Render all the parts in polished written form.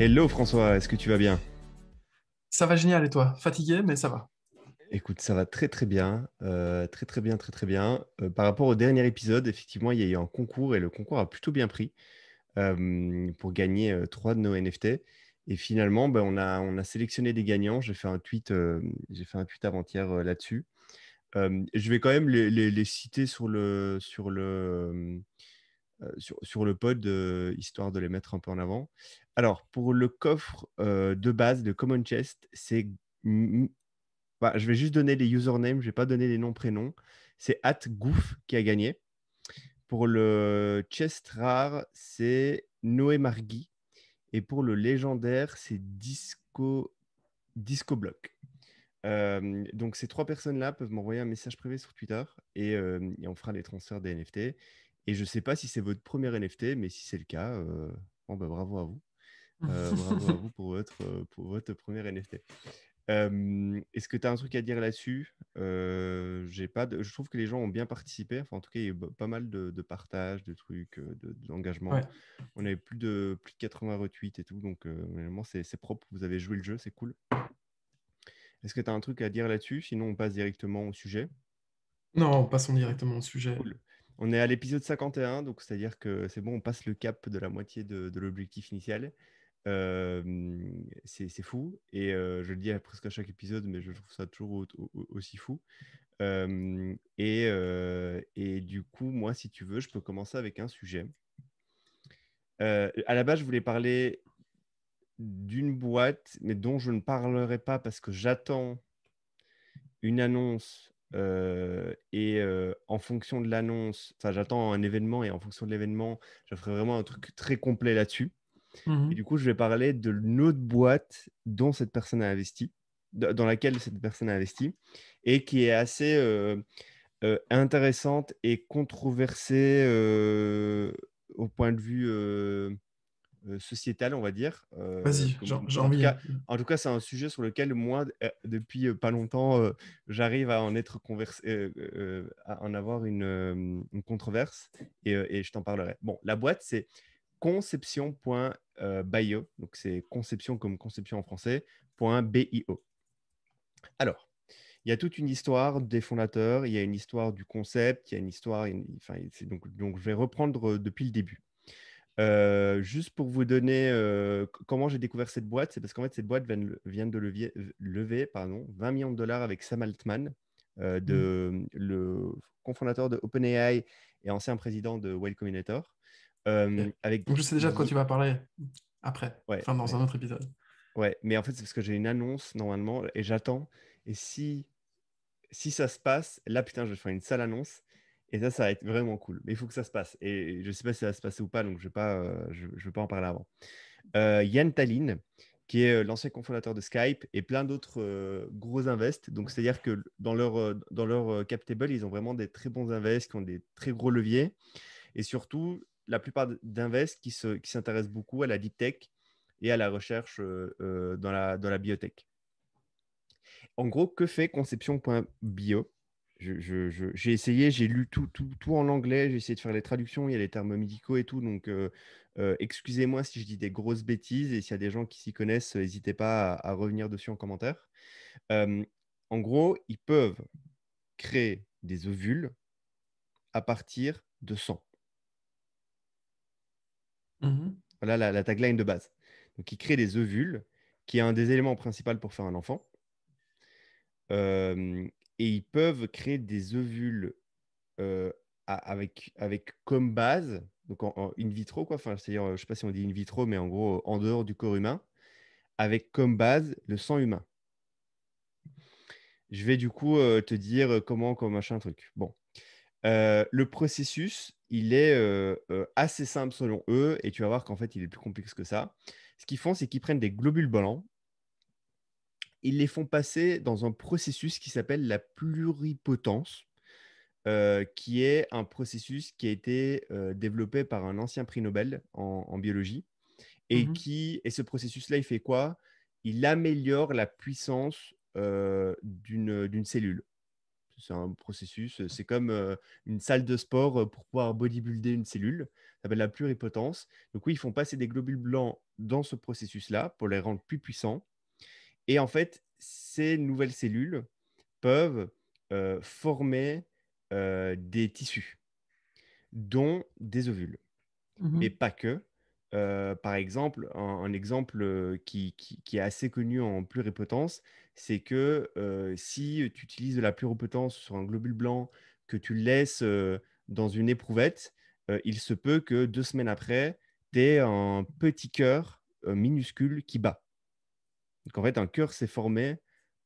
Hello François, est-ce que tu vas bien? Ça va génial et toi? Fatigué, mais ça va. Écoute, ça va très très bien, très très bien, très très bien. Par rapport au dernier épisode, effectivement, il y a eu un concours et le concours a plutôt bien pris pour gagner trois de nos NFT. Et finalement, ben, on a sélectionné des gagnants. J'ai fait un tweet avant-hier là-dessus. Je vais quand même les citer sur le pod, histoire de les mettre un peu en avant. Alors, pour le coffre de base de Common Chest, bah, je vais juste donner les usernames, je vais pas donner les noms, prénoms. C'est @goof qui a gagné. Pour le chest rare, c'est Noé Margui. Et pour le légendaire, c'est Disco Block. Donc ces trois personnes-là peuvent m'envoyer un message privé sur Twitter et on fera les transferts des NFT. Et je ne sais pas si c'est votre premier NFT, mais si c'est le cas, bon, bah, bravo à vous. Bravo à vous pour votre premier NFT. Est-ce que tu as un truc à dire là-dessus? Je trouve que les gens ont bien participé. Enfin, en tout cas, il y a eu pas mal de partages, de trucs, d'engagement. Ouais. On avait plus de 80 retweets et tout. Donc, vraiment, c'est propre. Vous avez joué le jeu, c'est cool. Est-ce que tu as un truc à dire là-dessus? Sinon, on passe directement au sujet. Non, passons directement au sujet. Cool. On est à l'épisode 51, donc c'est-à-dire que c'est bon, on passe le cap de la moitié de l'objectif initial. C'est fou. Et je le dis presque à chaque épisode, mais je trouve ça toujours aussi fou. Et du coup, moi, si tu veux, je peux commencer avec un sujet. À la base, je voulais parler d'une boîte, mais dont je ne parlerai pas parce que j'attends une annonce et en fonction de l'annonce, enfin, j'attends un événement et en fonction de l'événement, je ferai vraiment un truc très complet là-dessus. Et Mhm. du coup, je vais parler de l'autre boîte dont cette personne a investi, dans laquelle cette personne a investi, et qui est assez intéressante et controversée au point de vue sociétal, on va dire. Vas-y, j'ai envie. En tout cas, c'est un sujet sur lequel moi, depuis pas longtemps, j'arrive à en être à en avoir une controverse et je t'en parlerai. Bon, la boîte, c'est conception.bio, donc c'est conception comme conception en français, .bio. Alors, il y a toute une histoire des fondateurs, il y a une histoire du concept, il y a une histoire, enfin, donc je vais reprendre depuis le début. Juste pour vous donner comment j'ai découvert cette boîte, c'est parce qu'en fait, cette boîte vient de lever pardon, 20 millions de dollars avec Sam Altman, Mhm. le cofondateur de OpenAI et ancien président de Y Combinator. Ok. Avec Donc je sais déjà de quoi tu vas parler après, ouais, enfin dans ouais, un autre épisode. ouais, mais en fait, c'est parce que j'ai une annonce normalement et j'attends. Et si ça se passe, là, putain, je vais faire une sale annonce. Et ça va être vraiment cool. Mais il faut que ça se passe. Et je sais pas si ça va se passer ou pas, donc je vais pas en parler avant. Yann Tallinn, qui est l'ancien cofondateur de Skype et plein d'autres gros invests. Donc, c'est-à-dire que dans leur cap table, ils ont vraiment des très bons invests qui ont des très gros leviers. Et surtout, la plupart d'invests qui s'intéressent beaucoup à la deep tech et à la recherche dans la biotech. En gros, que fait conception.bio? J'ai essayé, j'ai lu tout en anglais, j'ai essayé de faire les traductions, il y a les termes médicaux et tout, donc excusez-moi si je dis des grosses bêtises et s'il y a des gens qui s'y connaissent, n'hésitez pas à revenir dessus en commentaire. Euh, En gros, ils peuvent créer des ovules à partir de sang. Mhm. Voilà la tagline de base. Donc, ils créent des ovules, qui est un des éléments principaux pour faire un enfant. Euh, et ils peuvent créer des ovules euh, avec comme base, donc en in vitro, quoi, enfin, c'est-à-dire, je sais pas si on dit in vitro, mais en gros, en dehors du corps humain, avec comme base le sang humain. Je vais du coup te dire comment, comme machin, truc. Bon. Le processus, il est assez simple selon eux, et tu vas voir qu'en fait, il est plus complexe que ça. Ce qu'ils font, c'est qu'ils prennent des globules blancs, ils les font passer dans un processus qui s'appelle la pluripotence. Qui est un processus qui a été développé par un ancien prix Nobel en biologie. Mhm. Et ce processus-là, il fait quoi? Il améliore la puissance d'une cellule. C'est un processus, c'est comme une salle de sport pour pouvoir bodybuilder une cellule. Ça s'appelle la pluripotence. Donc oui, ils font passer des globules blancs dans ce processus-là pour les rendre plus puissants. Et en fait, ces nouvelles cellules peuvent former des tissus, dont des ovules, mais Mhm. pas que. Par exemple, un exemple qui est assez connu en pluripotence, c'est que si tu utilises de la pluripotence sur un globule blanc, que tu le laisses dans une éprouvette, il se peut que 2 semaines après, tu aies un petit cœur minuscule qui bat. Donc en fait, un cœur s'est formé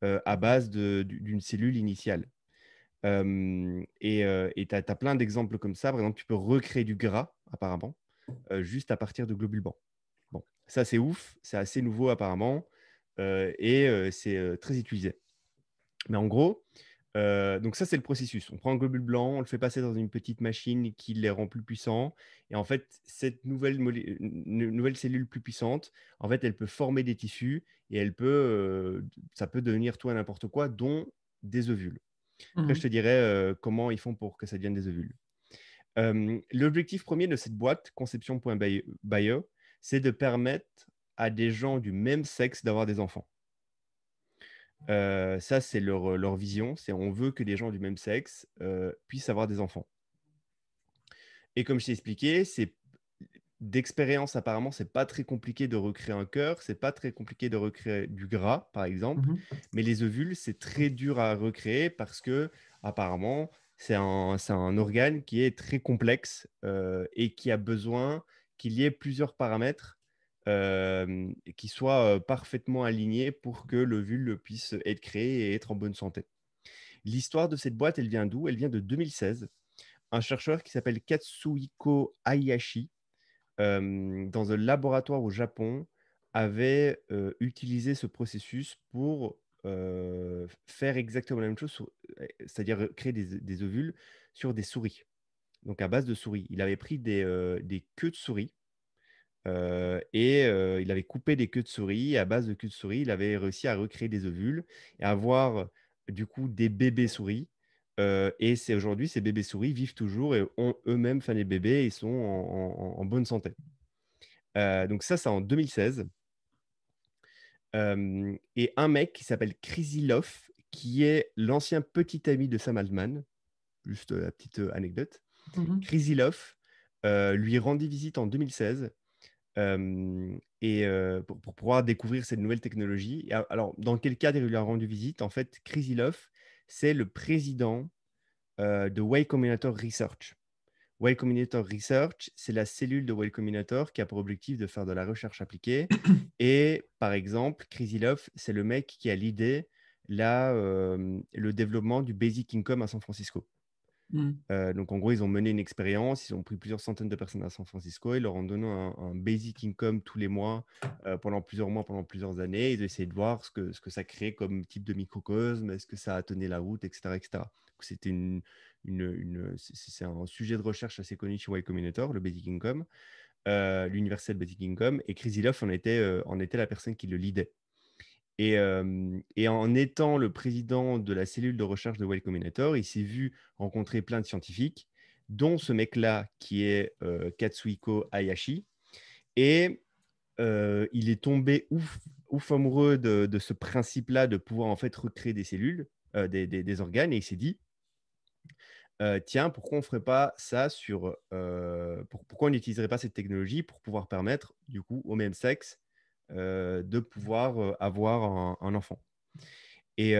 à base d'une cellule initiale. Et tu as plein d'exemples comme ça. Par exemple, tu peux recréer du gras, apparemment, juste à partir de globules blancs. Bon, ça, c'est ouf. C'est assez nouveau, apparemment. C'est très utilisé. Mais en gros, donc ça, c'est le processus. On prend un globule blanc, on le fait passer dans une petite machine qui les rend plus puissants. Et en fait, cette nouvelle cellule plus puissante, en fait, elle peut former des tissus et ça peut devenir tout et n'importe quoi, dont des ovules. Après, je te Mhm. dirai comment ils font pour que ça devienne des ovules. L'objectif premier de cette boîte, conception.bio, c'est de permettre à des gens du même sexe d'avoir des enfants. Ça, c'est leur vision. C'est on veut que des gens du même sexe puissent avoir des enfants. Et comme je t'ai expliqué, d'expérience, apparemment, c'est pas très compliqué de recréer un cœur, c'est pas très compliqué de recréer du gras, par exemple. Mhm. Mais les ovules, c'est très dur à recréer parce que, apparemment, c'est un organe qui est très complexe et qui a besoin qu'il y ait plusieurs paramètres qui soient parfaitement alignés pour que l'ovule puisse être créé et être en bonne santé. L'histoire de cette boîte, elle vient d'où? Elle vient de 2016. Un chercheur qui s'appelle Katsuhiko Hayashi, dans un laboratoire au Japon, avait utilisé ce processus pour faire exactement la même chose, c'est-à-dire créer des ovules sur des souris. Donc à base de souris. Il avait pris des queues de souris il avait coupé des queues de souris. Et à base de queues de souris, il avait réussi à recréer des ovules et avoir du coup des bébés souris. Aujourd'hui, ces bébés souris vivent toujours et ont eux-mêmes fait des bébés et sont en bonne santé. Donc ça, c'est en 2016. Et un mec qui s'appelle Crazy Love, qui est l'ancien petit ami de Sam Altman, juste la petite anecdote. Mhm. Crazy Love lui rendit visite en 2016 pour pouvoir découvrir cette nouvelle technologie. Alors, dans quel cadre il lui a rendu visite? En fait, Crazy Love, c'est le président de Y Combinator Research. Y Combinator Research, c'est la cellule de Y Combinator qui a pour objectif de faire de la recherche appliquée. Et par exemple, Crazy Love, c'est le mec qui a l'idée, le développement du Basic Income à San Francisco. Mhm. Donc, en gros, ils ont mené une expérience, ils ont pris plusieurs centaines de personnes à San Francisco, ils leur ont donné un basic income tous les mois, pendant plusieurs mois, pendant plusieurs années. Ils ont essayé de voir ce que ça crée comme type de microcosme, est-ce que ça a tenu la route, etc. etc. Donc, c'est un sujet de recherche assez connu chez Y Combinator, le basic income, l'universel basic income, et Crazy Love en était la personne qui le leadait. Et en étant le président de la cellule de recherche de Y Combinator, il s'est vu rencontrer plein de scientifiques, dont ce mec-là qui est Katsuhiko Hayashi. Et il est tombé ouf amoureux de ce principe-là de pouvoir en fait recréer des cellules, des organes, et il s'est dit, tiens, pourquoi on ne ferait pas ça pourquoi on n'utiliserait pas cette technologie pour pouvoir permettre du coup au même sexe de pouvoir avoir un enfant. Et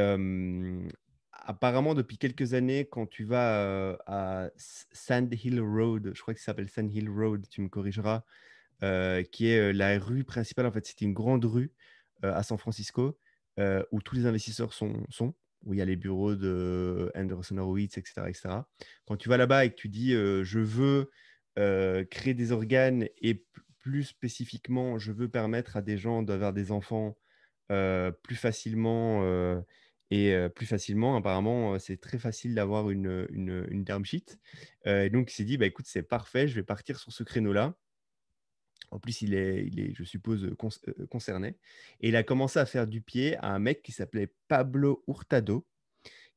apparemment, depuis quelques années, quand tu vas à Sand Hill Road, je crois que ça s'appelle Sand Hill Road, tu me corrigeras, qui est la rue principale. En fait, c'était une grande rue à San Francisco où tous les investisseurs sont, où il y a les bureaux de Andreessen Horowitz, etc., etc. Quand tu vas là-bas et que tu dis je veux créer des organes et plus spécifiquement, je veux permettre à des gens d'avoir des enfants plus facilement plus facilement, apparemment, c'est très facile d'avoir une term sheet. Et donc, il s'est dit, bah, écoute, c'est parfait, je vais partir sur ce créneau-là. En plus, il est, je suppose, concerné. Et il a commencé à faire du pied à un mec qui s'appelait Pablo Hurtado,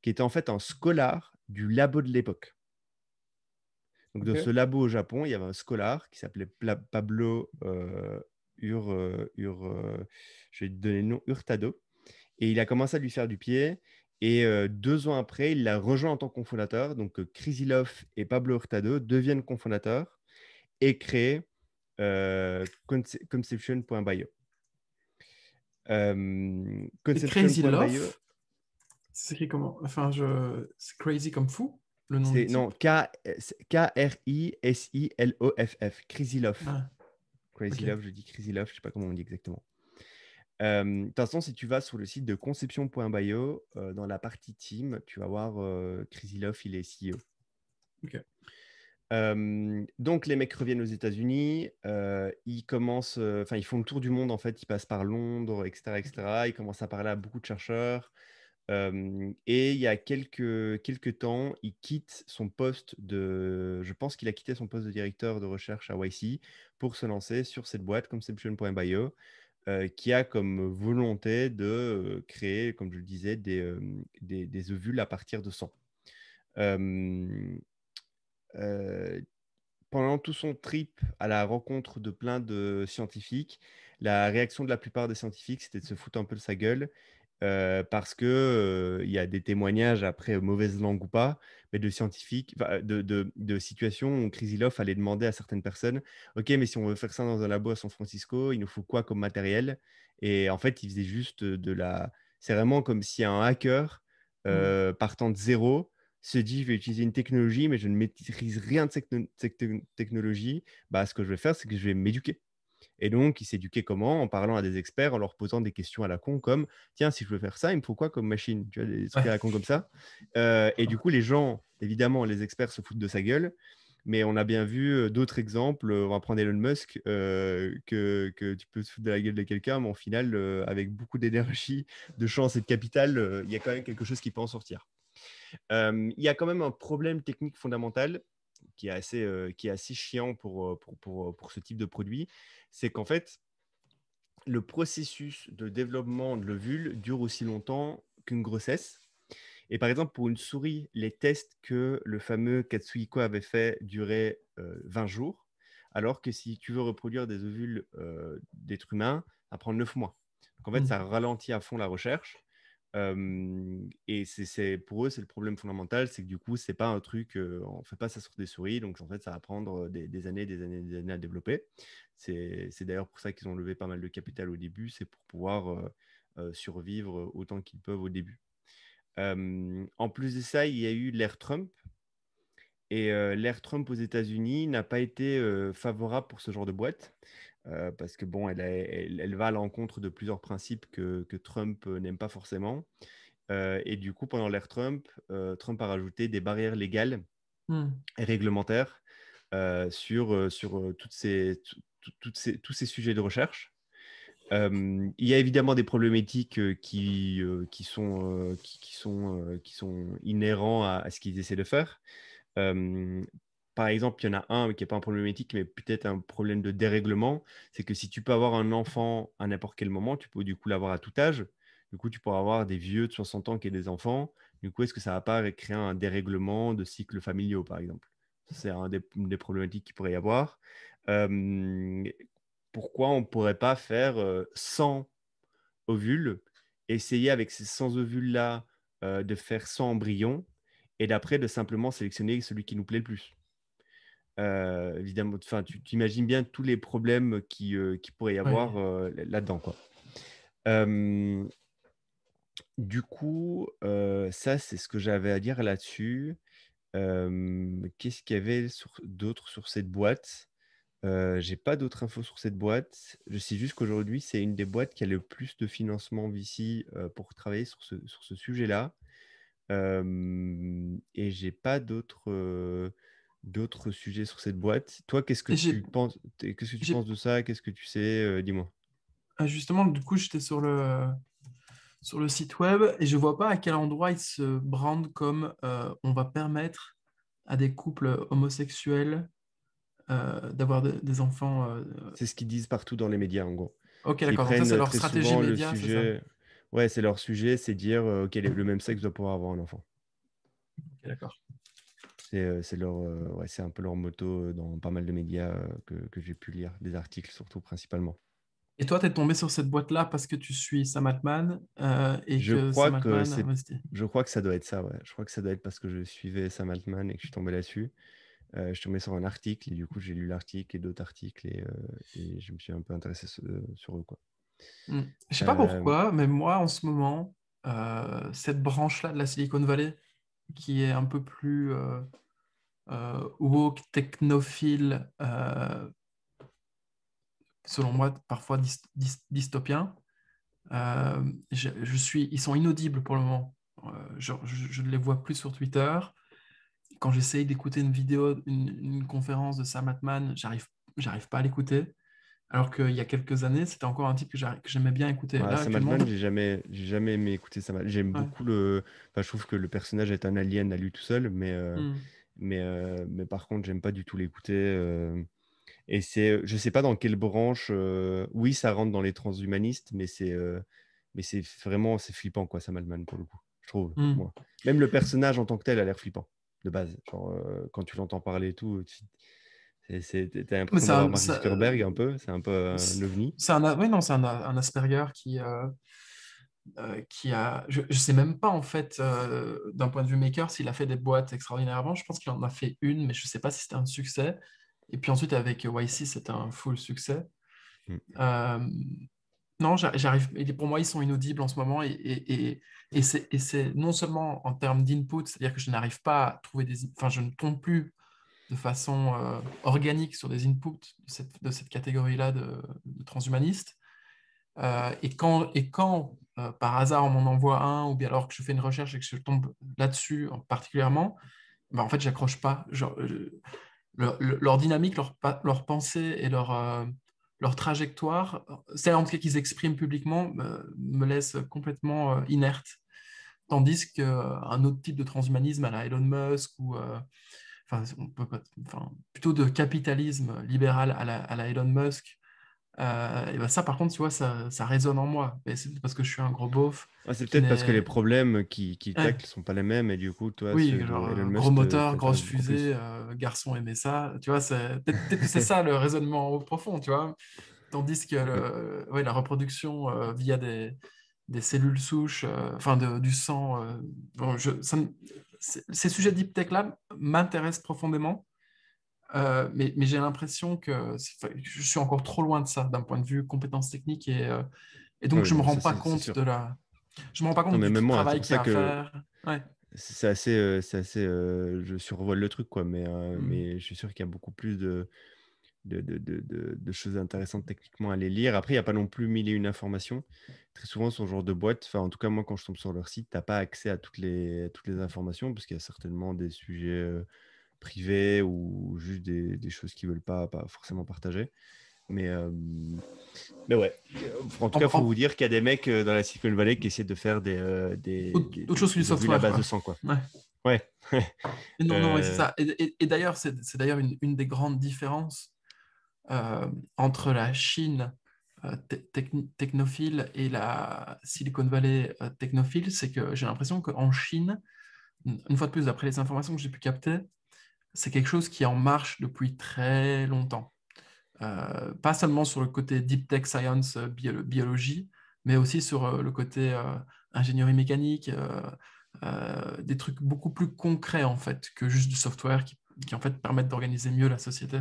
qui était en fait un scholar du labo de l'époque. Donc, dans ce Ok. labo au Japon, il y avait un scholar qui s'appelait Pablo je vais te donner le nom, Hurtado. Et il a commencé à lui faire du pied. Et 2 ans après, il l'a rejoint en tant que cofondateur. Donc, Krysilov et Pablo Hurtado deviennent cofondateurs et créent Conception.bio. Et Crazy Conception.bio, Love, c'est écrit comment? Enfin, c'est crazy comme fou, le nom du c'est non, type. Krisilov. Krisilov. Ah, ok. Crazy Love, je dis Crazy Love, je ne sais pas comment on dit exactement. De toute façon, si tu vas sur le site de conception.bio, dans la partie team, tu vas voir Crazy Love, il est CEO. Ok. Donc, les mecs reviennent aux États-Unis, ils commencent, enfin, ils font le tour du monde en fait, ils passent par Londres, etc., etc. Ils commencent à parler à beaucoup de chercheurs. Et il y a quelques temps, il quitte son poste je pense qu'il a quitté son poste de directeur de recherche à YC pour se lancer sur cette boîte Conception.bio, qui a comme volonté de créer, comme je le disais, des ovules à partir de sang. Euh, euh, Pendant tout son trip à la rencontre de plein de scientifiques, la réaction de la plupart des scientifiques, c'était de se foutre un peu de sa gueule, parce que il y a des témoignages, après, mauvaise langue ou pas, mais de scientifiques, enfin, de situations où Krisilov allait demander à certaines personnes, OK, mais si on veut faire ça dans un labo à San Francisco, il nous faut quoi comme matériel? Et en fait, il faisait juste de la... C'est vraiment comme si un hacker, Hmm. partant de zéro, se dit, je vais utiliser une technologie, mais je ne maîtrise rien de cette technologie. Bah, ce que je vais faire, c'est que je vais m'éduquer. Et donc, il s'éduquait comment? En parlant à des experts, en leur posant des questions à la con, comme, tiens, si je veux faire ça, il me faut quoi comme machine? Tu vois, des trucs à Ouais. la con comme ça. Et du coup, les gens, évidemment, les experts se foutent de sa gueule. Mais on a bien vu d'autres exemples. On va prendre Elon Musk, que tu peux te foutre de la gueule de quelqu'un, mais au final, avec beaucoup d'énergie, de chance et de capital, il y a quand même quelque chose qui peut en sortir. Il y a quand même un problème technique fondamental qui est assez chiant pour ce type de produit. C'est qu'en fait, le processus de développement de l'ovule dure aussi longtemps qu'une grossesse. Et par exemple, pour une souris, les tests que le fameux Katsuhiko avait fait duraient 20 jours, alors que si tu veux reproduire des ovules d'êtres humains, ça prend 9 mois. Donc en fait, ça Hmm. ralentit à fond la recherche. Et pour eux, c'est le problème fondamental, c'est que du coup, c'est pas un truc, on fait pas ça sur des souris, donc en fait, ça va prendre des années, des années, des années à développer. C'est d'ailleurs pour ça qu'ils ont levé pas mal de capital au début, c'est pour pouvoir survivre autant qu'ils peuvent au début. En plus de ça, il y a eu l'ère Trump. Et l'ère Trump aux États-Unis n'a pas été favorable pour ce genre de boîte. Parce que bon, elle va à l'encontre de plusieurs principes que Trump n'aime pas forcément. Et du coup, pendant l'ère Trump, Trump a rajouté des barrières légales Hmm. et réglementaires sur tous ces sujets de recherche. Il y a évidemment des problématiques qui sont inhérents à ce qu'ils essaient de faire. Euh, Par exemple, il y en a un qui n'est pas un problématique, mais peut-être un problème de dérèglement. C'est que si tu peux avoir un enfant à n'importe quel moment, tu peux du coup l'avoir à tout âge. Du coup, tu pourras avoir des vieux de 60 ans qui ont des enfants. Du coup, est-ce que ça ne va pas créer un dérèglement de cycles familiaux, par exemple? C'est une des problématiques qu'il pourrait y avoir. Euh, Pourquoi on ne pourrait pas faire 100 ovules, essayer avec ces 100 ovules-là de faire 100 embryons et d'après de simplement sélectionner celui qui nous plaît le plus? Évidemment, enfin, tu imagines bien tous les problèmes qui pourrait y avoir Ouais. là-dedans, quoi. Euh, du coup, ça, c'est ce que j'avais à dire là-dessus. Qu'est-ce qu'il y avait d'autre sur cette boîte? J'ai pas d'autres infos sur cette boîte. Je sais juste qu'aujourd'hui, c'est une des boîtes qui a le plus de financement VC pour travailler sur ce sujet-là. Et j'ai pas d'autres sujets sur cette boîte. Toi, Et qu'est-ce que tu penses j'ai, de ça? Qu'est-ce que tu sais? Dis-moi. justement, du coup, j'étais sur le site web et je vois pas à quel endroit ils se brandent comme on va permettre à des couples homosexuels d'avoir des enfants. C'est ce qu'ils disent partout dans les médias, en gros. Ok, Ils d'accord. Donc ça, c'est prennent leur très stratégie souvent le média, c'est ça? sujet. Ouais, c'est leur sujet, c'est dire, OK, le même sexe doit pouvoir avoir un enfant. d'accord. C'est un peu leur moto dans pas mal de médias que j'ai pu lire, des articles surtout principalement. Et toi, tu es tombé sur cette boîte-là parce que tu suis Sam Altman et Je que crois Sam que Altman a c'est, investi. je crois que ça doit être ça, ouais. Je crois que ça doit être parce que je suivais Sam Altman et que je suis tombé là-dessus. Je suis tombé sur un article et du coup j'ai lu l'article et d'autres articles et je me suis un peu intéressé sur eux, quoi. Je sais pas Euh, pourquoi, mais moi, en ce moment, cette branche-là de la Silicon Valley, qui est un peu plus woke, technophile, selon moi, parfois dystopien, ils sont inaudibles pour le moment. Je ne les vois plus sur Twitter. Quand j'essaye d'écouter une vidéo, une conférence de Sam Altman, j'arrive pas à l'écouter. Alors qu'il y a quelques années, c'était encore un type que j'aimais bien écouter. ouais, Là, Sam actuellement, Altman, j'ai jamais aimé écouter Sam Altman. J'aime ouais. beaucoup enfin, je trouve que le personnage est un alien à lui tout seul, Hmm. mais par contre, j'aime pas du tout l'écouter. Et je sais pas dans quelle branche. Oui, ça rentre dans les transhumanistes, mais c'est vraiment, c'est flippant, quoi, Sam Altman, pour le coup, je trouve, Hmm. moi. Même le personnage en tant que tel a l'air flippant, de base. Genre, quand tu l'entends parler et tout, t'as Mais l'impression d'avoir Mark Zuckerberg un peu. C'est un peu un ovni. oui, non, c'est un Asperger qui a. Je sais même pas, en fait, d'un point de vue maker, s'il a fait des boîtes extraordinaires avant. Je pense qu'il en a fait une, mais je sais pas si c'était un succès. Et puis ensuite, avec YC, c'était un full succès. Mm. Euh, non, j'arrive. Pour moi, ils sont inaudibles en ce moment. Et c'est non seulement en termes d'input, c'est-à-dire que je n'arrive pas à trouver des. Enfin, je ne tombe plus de façon organique sur des inputs de cette catégorie-là de transhumanistes. Et quand par hasard on m'en envoie un, ou bien alors que je fais une recherche et que je tombe là-dessus particulièrement, ben, en fait, j'accroche pas. Genre, leur dynamique, leur pensée et leur trajectoire, celle en tout cas qu'ils expriment publiquement, me laisse complètement inerte. Tandis qu'un autre type de transhumanisme à la Elon Musk ou enfin, plutôt de capitalisme libéral à la Elon Musk. Et ben ça, par contre, tu vois, ça résonne en moi. Et c'est parce que je suis un gros beauf Ouais, c'est qui peut-être parce que les n'est. problèmes qui Ouais, taclent sont pas les mêmes, et du coup, toi, oui, ceux de genre Elon gros Musk moteur, grosse t'intéressent beaucoup fusée, plus. garçon aimait ça. Tu vois, peut-être que c'est ça le raisonnement au profond, tu vois. Tandis que Mm. ouais, la reproduction via des cellules souches, enfin du sang, bon, ces sujets deep tech-là m'intéressent profondément. Mais j'ai l'impression que je suis encore trop loin de ça d'un point de vue compétences techniques et donc Oui, je me non, mais rends ça, pas c'est compte sûr. je me rends pas Non, compte mais du même moi, c'est travail pour qu'il y ça a à que faire. Ouais. je survole le truc, quoi, Mm. mais je suis sûr qu'il y a beaucoup plus de choses intéressantes techniquement à les lire. Après, il n'y a pas non plus mille et une informations. Très souvent, ce genre de boîte, enfin, en tout cas, moi, quand je tombe sur leur site, tu n'as pas accès à toutes les informations, parce qu'il y a certainement des sujets privés ou juste des choses qu'ils ne veulent pas forcément partager. Mais, euh, mais ouais, en tout En- cas, il faut vous en- dire qu'il y a des mecs dans la Silicon Valley qui essaient de faire autre chose que du des ovules à software, base de quoi. sang, quoi. Ouais. Ouais. Et non, non, et c'est Euh, ça. Et d'ailleurs, c'est d'ailleurs une des grandes différences entre la Chine technophile et la Silicon Valley technophile, c'est que j'ai l'impression qu'en Chine, une fois de plus, d'après les informations que j'ai pu capter, c'est quelque chose qui est en marche depuis très longtemps. Pas seulement sur le côté deep tech science, biologie, mais aussi sur le côté ingénierie mécanique, des trucs beaucoup plus concrets en fait que juste du software qui en fait permettent d'organiser mieux la société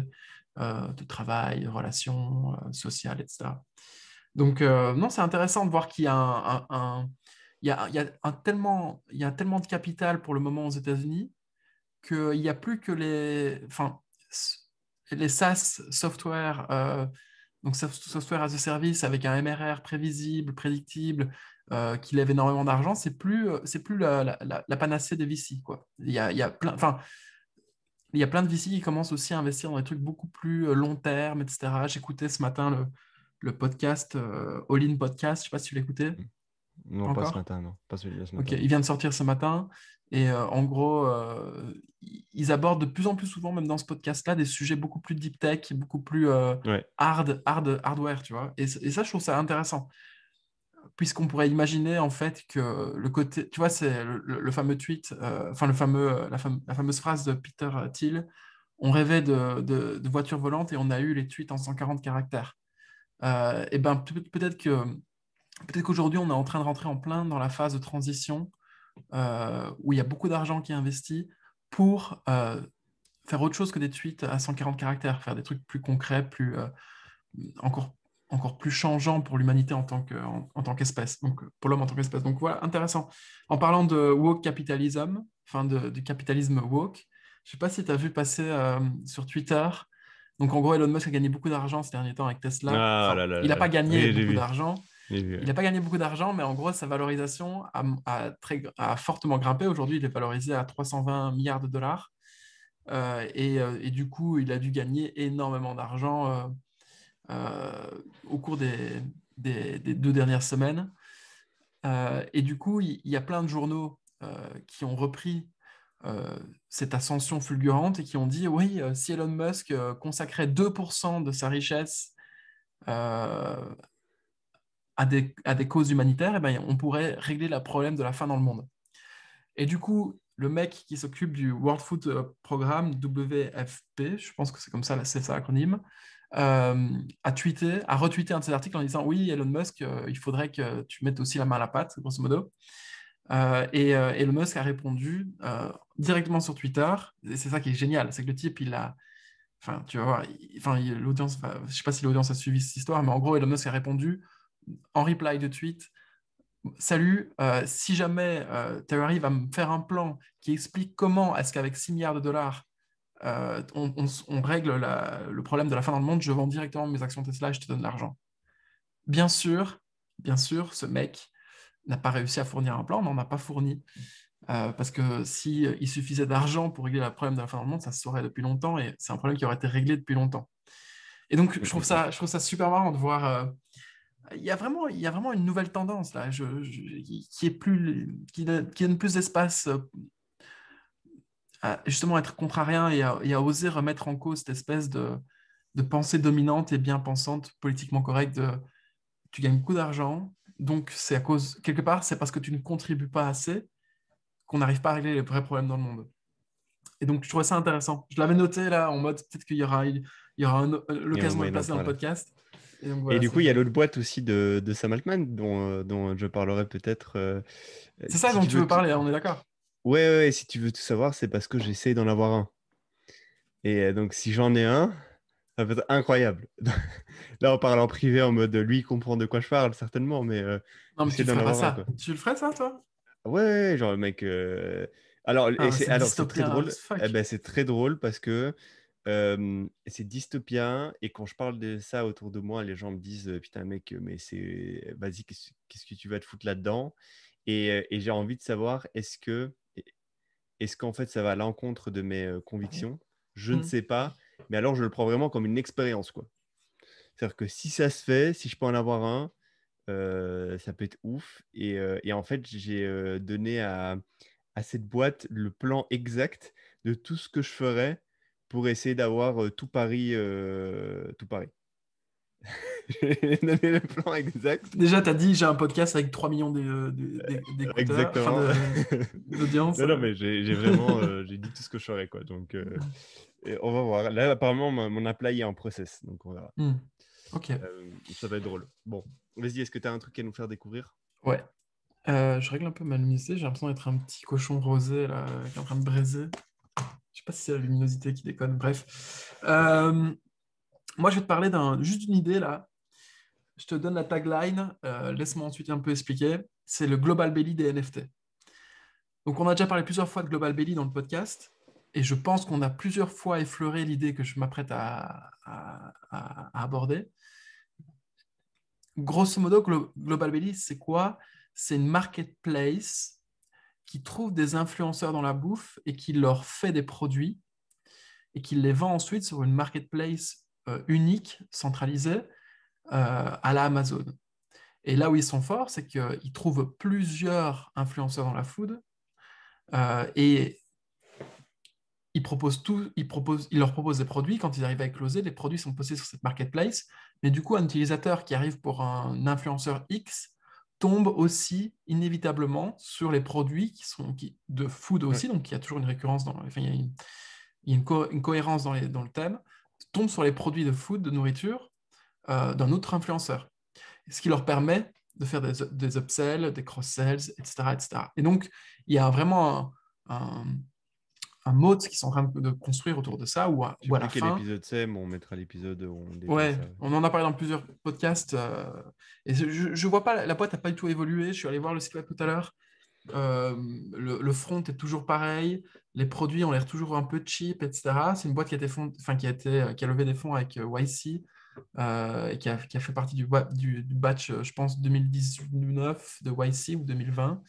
de travail, de relations sociales, etc. Donc non, c'est intéressant de voir qu'il y a il y a tellement de capital pour le moment aux États-Unis qu'il n'y a plus que les SaaS software, donc software as a service avec un MRR prévisible, prédictible, qui lève énormément d'argent, c'est plus la panacée des VC, quoi. Il y a plein, enfin, il y a plein de VC qui commencent aussi à investir dans des trucs beaucoup plus long terme, etc. J'écoutais ce matin le podcast All In Podcast, je ne sais pas si tu l'écoutais, pas non, pas ce encore. matin, non. Pas celui de ce Ok, matin, il non. vient de sortir ce matin. Et en gros, ils abordent de plus en plus souvent, même dans ce podcast-là, des sujets beaucoup plus deep tech, beaucoup plus Ouais. hardware, tu vois. Et ça, je trouve ça intéressant. puisqu'on pourrait imaginer en fait que le côté, tu vois, c'est le fameux tweet, enfin la fameuse phrase de Peter Thiel, on rêvait de voitures volantes et on a eu les tweets en 140 caractères. Et ben peut-être qu'aujourd'hui on est en train de rentrer en plein dans la phase de transition où il y a beaucoup d'argent qui est investi pour faire autre chose que des tweets à 140 caractères, faire des trucs plus concrets, encore, encore plus changeants pour l'humanité en tant qu'espèce, donc pour l'homme en tant qu'espèce. Donc voilà, intéressant. En parlant de woke capitalism, enfin du capitalisme woke, je ne sais pas si tu as vu passer sur Twitter. Donc en gros, Elon Musk a gagné beaucoup d'argent ces derniers temps avec Tesla. Ah Enfin, là là il n'a là pas là. gagné Oui, j'ai beaucoup vu. d'argent. J'ai vu. Il n'a pas gagné beaucoup d'argent, mais en gros, sa valorisation a fortement grimpé. Aujourd'hui, il est valorisé à 320 milliards de dollars. Et du coup, il a dû gagner énormément d'argent au cours des 2 dernières semaines. Et du coup, il y a plein de journaux qui ont repris cette ascension fulgurante et qui ont dit, oui, si Elon Musk consacrait 2% de sa richesse euh, à des causes humanitaires, eh ben, on pourrait régler le problème de la faim dans le monde. Et du coup, le mec qui s'occupe du World Food Programme, WFP, je pense que c'est comme ça, c'est ça l'acronyme, a retweeté un de ses articles en disant oui, Elon Musk, il faudrait que tu mettes aussi la main à la pâte, grosso modo. Elon Musk a répondu directement sur Twitter, et c'est ça qui est génial, c'est que le type, il a, enfin, tu vas voir, l'audience, je sais pas si l'audience a suivi cette histoire, mais en gros, Elon Musk a répondu en reply de tweet. Salut, si jamais tu arrives à me faire un plan qui explique comment est-ce qu'avec 6 milliards de dollars, on règle le problème de la fin dans le monde, je vends directement mes actions Tesla et je te donne l'argent. Bien sûr, bien sûr, ce mec n'a pas réussi à fournir un plan, on n'en a pas fourni. Parce que si il suffisait d'argent pour régler le problème de la fin dans le monde, ça se saurait depuis longtemps et c'est un problème qui aurait été réglé depuis longtemps. Et donc, je trouve ça super marrant de voir il y a vraiment une nouvelle tendance là, qui est qui donne plus d'espace à justement être contrariant et à oser remettre en cause cette espèce de pensée dominante et bien pensante, politiquement correcte de tu gagnes beaucoup d'argent, donc c'est à cause, quelque part, c'est parce que tu ne contribues pas assez qu'on n'arrive pas à régler les vrais problèmes dans le monde. Et donc, je trouvais ça intéressant. Je l'avais noté là en mode peut-être qu'il y aura Il y a un l'occasion de le moyen d'en placer dans le parler. podcast. Et donc Et voilà, du coup, il y a l'autre boîte aussi de Sam Altman dont je parlerai peut-être. c'est ça Si dont tu tu veux veux parler, on est d'accord. Ouais, ouais, ouais, si tu veux tout savoir, c'est parce que j'essaie d'en avoir un. Et donc, si j'en ai un, ça peut être incroyable. Là, on parle en privé en mode lui, il comprend de quoi je parle, certainement, mais Non, mais tu j'essaie le d'en ferais pas avoir un, ça. quoi. Tu le ferais ça, toi? Ouais, ouais, ouais, genre, mec. Alors, Ah, c'est alors, c'est très dystopien drôle. as Eh fuck. ben, c'est très drôle parce que c'est dystopien. Et quand je parle de ça autour de moi, les gens me disent putain, mec, mais c'est. Vas-y, qu'est-ce que tu vas te foutre là-dedans? Et j'ai envie de savoir, est-ce qu'en fait, ça va à l'encontre de mes convictions? Je ne Hmm. sais pas. Mais alors, je le prends vraiment comme une expérience, quoi. C'est-à-dire que si ça se fait, si je peux en avoir un, ça peut être ouf. Et en fait, j'ai donné à cette boîte le plan exact de tout ce que je ferais pour essayer d'avoir tout Paris. Tout Paris. J'ai donné le plan exact. Déjà, tu as dit, j'ai un podcast avec 3 millions d'écouteurs, enfin Exactement. d'audience. Non, non, mais j'ai vraiment j'ai dit tout ce que je ferais, quoi. Donc, et on va voir. Là, apparemment, mon apply est en process. Donc, on verra. Hmm. Ok, Ça va être drôle. Bon, vas-y, est-ce que tu as un truc à nous faire découvrir? ouais. Je règle un peu ma luminosité. J'ai l'impression d'être un petit cochon rosé là, qui est en train de braiser. Je sais pas si c'est la luminosité qui déconne. Bref. Moi, je vais te parler juste d'une idée là. Je te donne la tagline. Laisse-moi ensuite un peu expliquer. C'est le Global Belly des NFT. Donc, on a déjà parlé plusieurs fois de Global Belly dans le podcast. Et je pense qu'on a plusieurs fois effleuré l'idée que je m'apprête à aborder. Grosso modo, Global Belly, c'est quoi? C'est une marketplace qui trouve des influenceurs dans la bouffe et qui leur fait des produits et qui les vend ensuite sur une marketplace unique, centralisée, à la Amazon. Et là où ils sont forts, c'est qu'ils trouvent plusieurs influenceurs dans la food et ils leur proposent des produits. Quand ils arrivent à closer, les produits sont postés sur cette marketplace. Mais du coup, un utilisateur qui arrive pour un influenceur X tombe aussi inévitablement sur les produits de food Ouais. aussi, donc il y a toujours une récurrence, enfin, il y a une cohérence dans le thème, tombe sur les produits de food, de nourriture, d'un autre influenceur. Ce qui leur permet de faire des upsells, des cross-sells, etc., etc. Et donc, il y a vraiment un mode qu'ils sont en train de construire autour de ça, Je sais où à plus la quel fin, épisode c'est, mais on mettra l'épisode où on détaille ouais, ça. on en a parlé dans plusieurs podcasts, et je vois pas, la boîte n'a pas du tout évolué, je suis allé voir le site web tout à l'heure. Le front est toujours pareil, les produits ont l'air toujours un peu cheap, etc. C'est une boîte qui a été enfin, qui a levé des fonds avec YC, et qui a fait partie du batch, je pense, 2019 de YC ou 2020,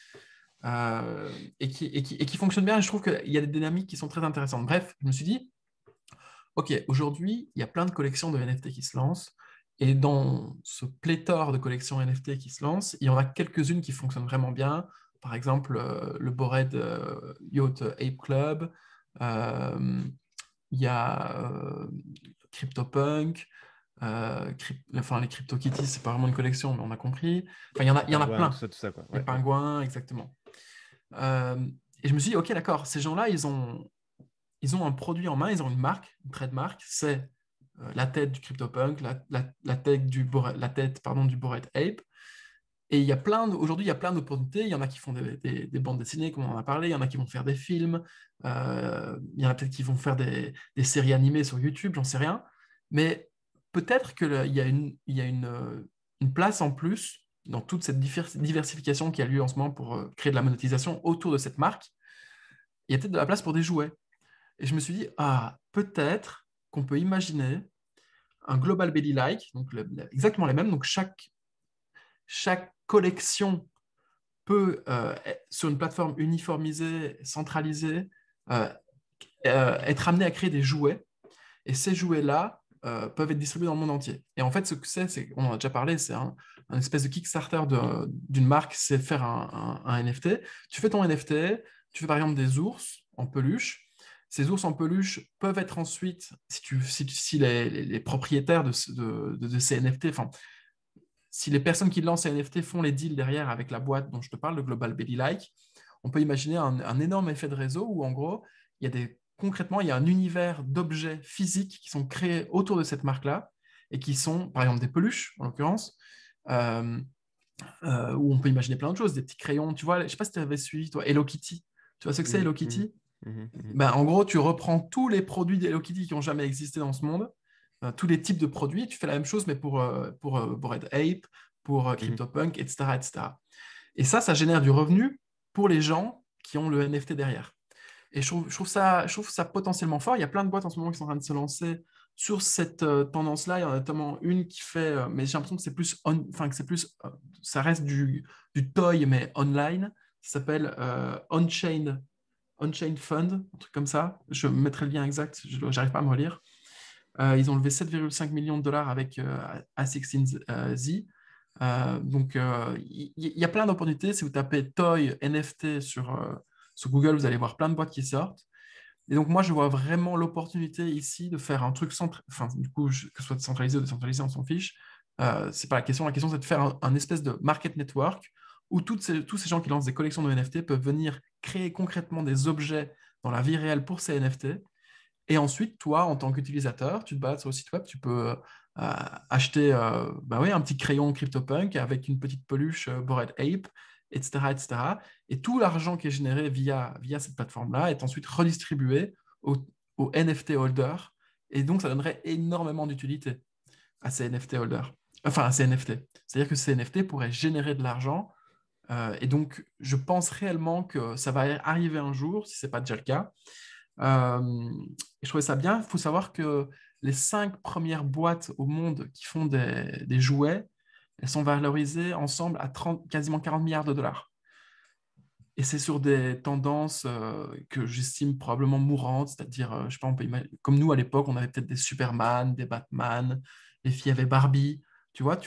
et qui fonctionne bien. Et je trouve qu'il y a des dynamiques qui sont très intéressantes. Bref, je me suis dit, OK, aujourd'hui, il y a plein de collections de NFT qui se lancent. Et dans ce pléthore de collections NFT qui se lancent, il y en a quelques-unes qui fonctionnent vraiment bien. Par exemple, le Bored Yacht Ape Club. euh, il y a CryptoPunk. Enfin, les CryptoKitties, c'est pas vraiment une collection, mais on a compris. Enfin, il y en a Pingouin, plein. tout ça, quoi. Les Ouais, ouais. pingouins, exactement. Euh, et je me suis dit, OK, d'accord, ces gens-là, ils ont un produit en main, ils ont une marque, une trademark, c'est la tête du CryptoPunk, la tête, pardon, du Bored Ape. Et aujourd'hui, il y a plein d'opportunités. Il y en a qui font des bandes dessinées, comme on en a parlé. Il y en a qui vont faire des films. Il y en a peut-être qui vont faire des séries animées sur YouTube, j'en sais rien. Mais peut-être qu'il y a une place en plus dans toute cette diversification qui a lieu en ce moment pour créer de la monétisation autour de cette marque. Il y a peut-être de la place pour des jouets. Et je me suis dit, peut-être qu'on peut imaginer un Global Belly-like, donc exactement les mêmes. Donc chaque collection peut, sur une plateforme uniformisée, centralisée, euh, être amenée à créer des jouets. Et ces jouets-là peuvent être distribués dans le monde entier. Et en fait, ce que on en a déjà parlé, c'est un espèce de Kickstarter d'une marque, c'est faire un NFT. Tu fais ton NFT, tu fais par exemple des ours en peluche. Ces ours en peluche peuvent être ensuite, si les propriétaires de ces NFT, enfin, si les personnes qui lancent ces NFT font les deals derrière avec la boîte dont je te parle, le Global Belly Like, on peut imaginer un énorme effet de réseau où, en gros, concrètement, il y a un univers d'objets physiques qui sont créés autour de cette marque-là et qui sont, par exemple, des peluches, en l'occurrence, euh, où on peut imaginer plein de choses, des petits crayons. Tu vois, je ne sais pas si tu avais suivi, toi, Hello Kitty. Tu vois ce que c'est, Mhm, Hello mhm, Kitty? mhm, mhm. Ben, en gros, tu reprends tous les produits d'Hello Kitty qui ont jamais existé dans ce monde, tous les types de produits, tu fais la même chose, mais pour Bored Ape, pour Mhm. CryptoPunk, etc., etc. Et ça génère du revenu pour les gens qui ont le NFT derrière. Et je trouve ça potentiellement fort. Il y a plein de boîtes en ce moment qui sont en train de se lancer sur cette tendance-là. Il y en a notamment une qui fait, mais j'ai l'impression que c'est plus, enfin que c'est plus, ça reste du toy mais online. Ça s'appelle On-Chain Fund, un truc comme ça. Je mettrai le lien exact. Je n'arrive pas à me relire. Ils ont levé 7,5 millions de dollars avec A16Z. Donc, il y a plein d'opportunités. Si vous tapez Toy NFT sur Google, vous allez voir plein de boîtes qui sortent. Et donc, moi, je vois vraiment l'opportunité ici de faire un truc enfin, du coup, que ce soit centralisé ou décentralisé, on s'en fiche. C'est pas la question. La question, c'est de faire un espèce de market network où tous ces gens qui lancent des collections de NFT peuvent venir créer concrètement des objets dans la vie réelle pour ces NFT. Et ensuite, toi, en tant qu'utilisateur, tu te balades sur le site web, tu peux acheter bah oui, un petit crayon CryptoPunk avec une petite peluche Bored Ape, etc., etc. Et cetera. Et tout l'argent qui est généré via cette plateforme-là est ensuite redistribué aux NFT holders. Et donc, ça donnerait énormément d'utilité à ces NFT holders. Enfin, à ces NFT. C'est-à-dire que ces NFT pourraient générer de l'argent. Et donc, je pense réellement que ça va arriver un jour, si ce n'est pas déjà le cas. Et je trouvais ça bien. Il faut savoir que les 5 premières boîtes au monde qui font des jouets, elles sont valorisées ensemble à quasiment 40 milliards de dollars. Et c'est sur des tendances que j'estime probablement mourantes, c'est-à-dire, je sais pas, comme nous à l'époque, on avait peut-être des Superman, des Batman, les filles avaient Barbie. Tu vois,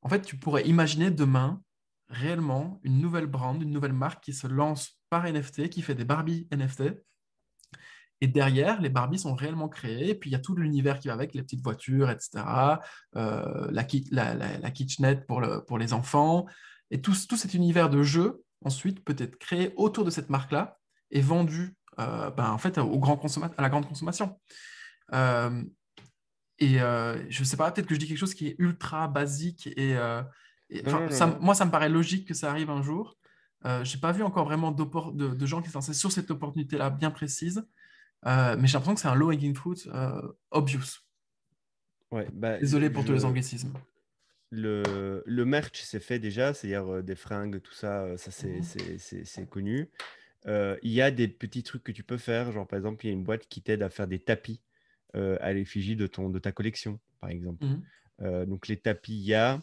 en fait, tu pourrais imaginer demain réellement une nouvelle brand, une nouvelle marque qui se lance par NFT, qui fait des Barbie NFT. Et derrière, les Barbies sont réellement créées. Et puis, il y a tout l'univers qui va avec, les petites voitures, etc. La kitchenette pour les enfants. Et tout cet univers de jeu, ensuite, peut être créé autour de cette marque-là et vendu en fait, à la grande consommation. Euh, je ne sais pas, peut-être que je dis quelque chose qui est ultra basique Non, non, non, non. moi, ça me paraît logique que ça arrive un jour. Je n'ai pas vu encore vraiment de gens qui sont lancés sur cette opportunité-là bien précise, mais j'ai l'impression que c'est un low-hanging fruit obvious. Ouais, bah, Désolé pour tous les anglicismes. le merch, c'est fait déjà, c'est-à-dire des fringues, tout ça, ça Mhm. c'est connu. Il y a des petits trucs que tu peux faire, genre par exemple, il y a une boîte qui t'aide à faire des tapis à l'effigie de ta collection, par exemple. Mhm. Donc les tapis, il y a.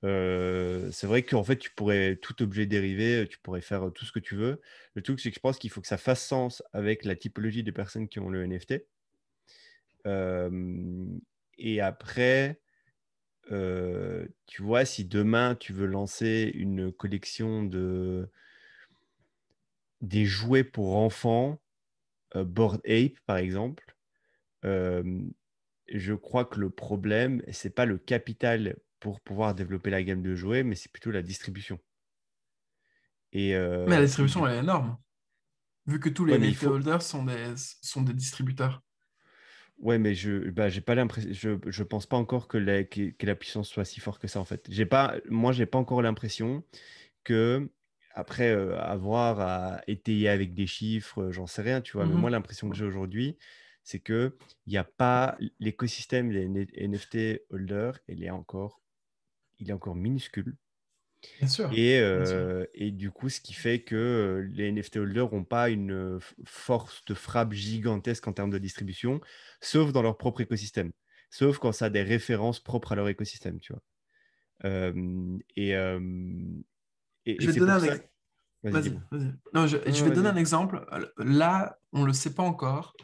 C'est vrai qu'en fait, tu pourrais tout objet dérivé, tu pourrais faire tout ce que tu veux. Le truc, c'est que je pense qu'il faut que ça fasse sens avec la typologie des personnes qui ont le NFT. Euh, et après, tu vois, si demain tu veux lancer une collection des jouets pour enfants, Bored Ape par exemple, euh, je crois que le problème, c'est pas le capital pour pouvoir développer la gamme de jouets, mais c'est plutôt la distribution. Mais la Et distribution, du elle est énorme, vu que tous les Ouais, mais il NFT faut. holders sont des distributeurs. Ouais, mais j'ai pas l'impression. Je pense pas encore que la puissance soit si forte que ça, en fait. Moi, j'ai pas encore l'impression que, après avoir à étayer avec des chiffres, j'en sais rien, tu vois. Mais moi, Mhm. l'impression que j'ai aujourd'hui, c'est que il n'y a pas l'écosystème des NFT holders, il est encore minuscule. Bien sûr, bien sûr. Et du coup, ce qui fait que les NFT holders n'ont pas une force de frappe gigantesque en termes de distribution, sauf dans leur propre écosystème. Sauf quand ça a des références propres à leur écosystème, tu vois. Euh, et euh, et Je vais te c'est donner pour un ça. exemple. Vas-y, Vas-y, dis-moi. vas-y. Non, Non, je non, vais te donner vas-y. un exemple. Là, on ne le sait pas encore,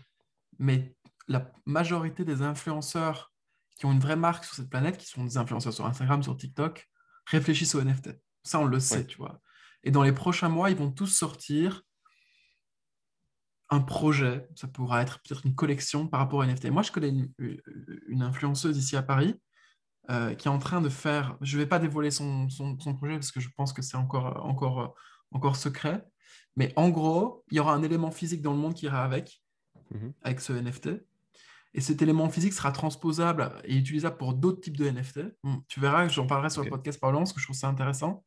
mais la majorité des influenceurs qui ont une vraie marque sur cette planète, qui sont des influenceurs sur Instagram, sur TikTok, réfléchissent au NFT. Ça, on le Ouais. sait, tu vois. Et dans les prochains mois, ils vont tous sortir un projet. Ça pourra être peut-être une collection par rapport à NFT. Moi, je connais une influenceuse ici à Paris qui est en train de faire. Je ne vais pas dévoiler son projet parce que je pense que c'est encore secret. Mais en gros, il y aura un élément physique dans le monde qui ira Mhm. avec ce NFT. Et cet élément physique sera transposable et utilisable pour d'autres types de NFT. Tu verras, j'en parlerai sur Ok. le podcast parlant, parce que je trouve ça intéressant.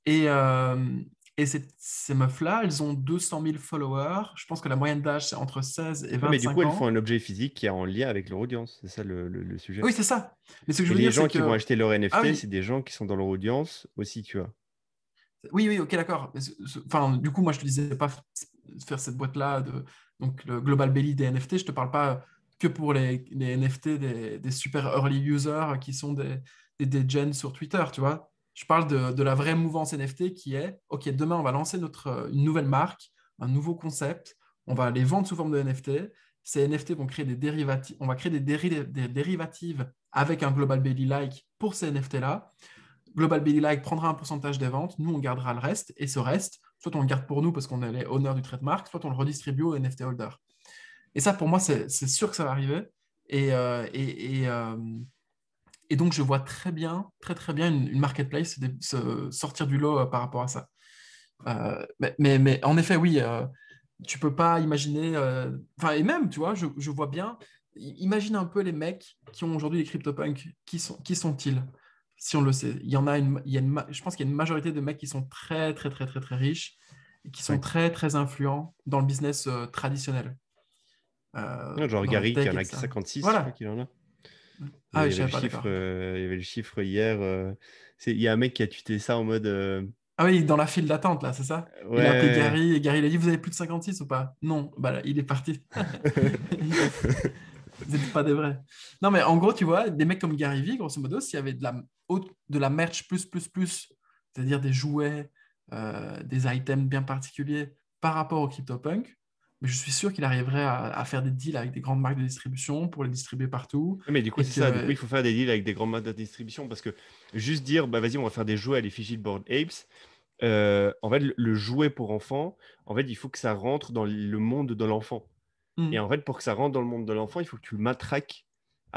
Et, euh, et ces meufs-là, elles ont 200 000 followers. Je pense que la moyenne d'âge, c'est entre 16 et Ouais, mais du coup, 25 elles font ans. un objet physique qui est en lien avec leur audience. C'est ça le sujet. Oui, c'est ça. Mais ce que je Et veux les dire, gens c'est qui vont que... acheter leur Ah NFT, c'est oui, des gens qui sont dans leur audience aussi, tu vois. oui, oui, ok, d'accord. Enfin, du coup, moi, je te disais pas faire cette boîte-là, donc le Global Belly des NFT. Je te parle pas que pour les NFT des super early users qui sont des gens sur Twitter, tu vois. Je parle de la vraie mouvance NFT qui est, ok, demain, on va lancer une nouvelle marque, un nouveau concept, on va les vendre sous forme de NFT. Ces NFT vont créer des dérivatives, on va créer des dérivatives avec un Global Belly-like pour ces NFT-là. Global Belly Like prendra un pourcentage des ventes, nous on gardera le reste, et ce reste, soit on le garde pour nous parce qu'on est les honneurs du trademark, soit on le redistribue aux NFT holders. Et ça, pour moi, c'est sûr que ça va arriver. Et, euh, et, et, euh, et donc, je vois très bien, très très bien une marketplace se sortir du lot par rapport à ça. Mais en effet, oui, tu peux pas imaginer. Enfin, et même, tu vois, je vois bien. Imagine un peu les mecs qui ont aujourd'hui les CryptoPunks. Qui sont-ils? Si on le sait, il y en a je pense qu'il y a une majorité de mecs qui sont très, très, très, très, très riches et qui sont Ouais. très, très influents dans le business traditionnel, Ouais, genre dans la Gary qui tech, en a etc. 56, je crois Voilà. qu'il en a. Ah oui, je savais pas, d'accord. Il y avait le chiffre hier. Il y a un mec qui a tweeté ça en mode Ah oui, dans la file d'attente, là, c'est ça? Il a appelé ouais. Gary et Gary il a dit, vous avez plus de 56 ou pas? Non, bah là, il est parti. C'est pas des vrais. Non, mais en gros, tu vois, des mecs comme Gary Vee, grosso modo, s'il y avait de la merch plus, c'est-à-dire des jouets, des items bien particuliers par rapport au CryptoPunk, mais je suis sûr qu'il arriverait à faire des deals avec des grandes marques de distribution pour les distribuer partout. Mais du coup, Et c'est ça. Du coup, il que, faut faire des deals avec des grandes marques de distribution parce que juste dire, bah vas-y, on va faire des jouets à l'effigie de Bored Apes. En fait, le jouet pour enfants, en fait, il faut que ça rentre dans le monde de l'enfant. Et Hmm, en fait, pour que ça rentre dans le monde de l'enfant, il faut que tu le matraques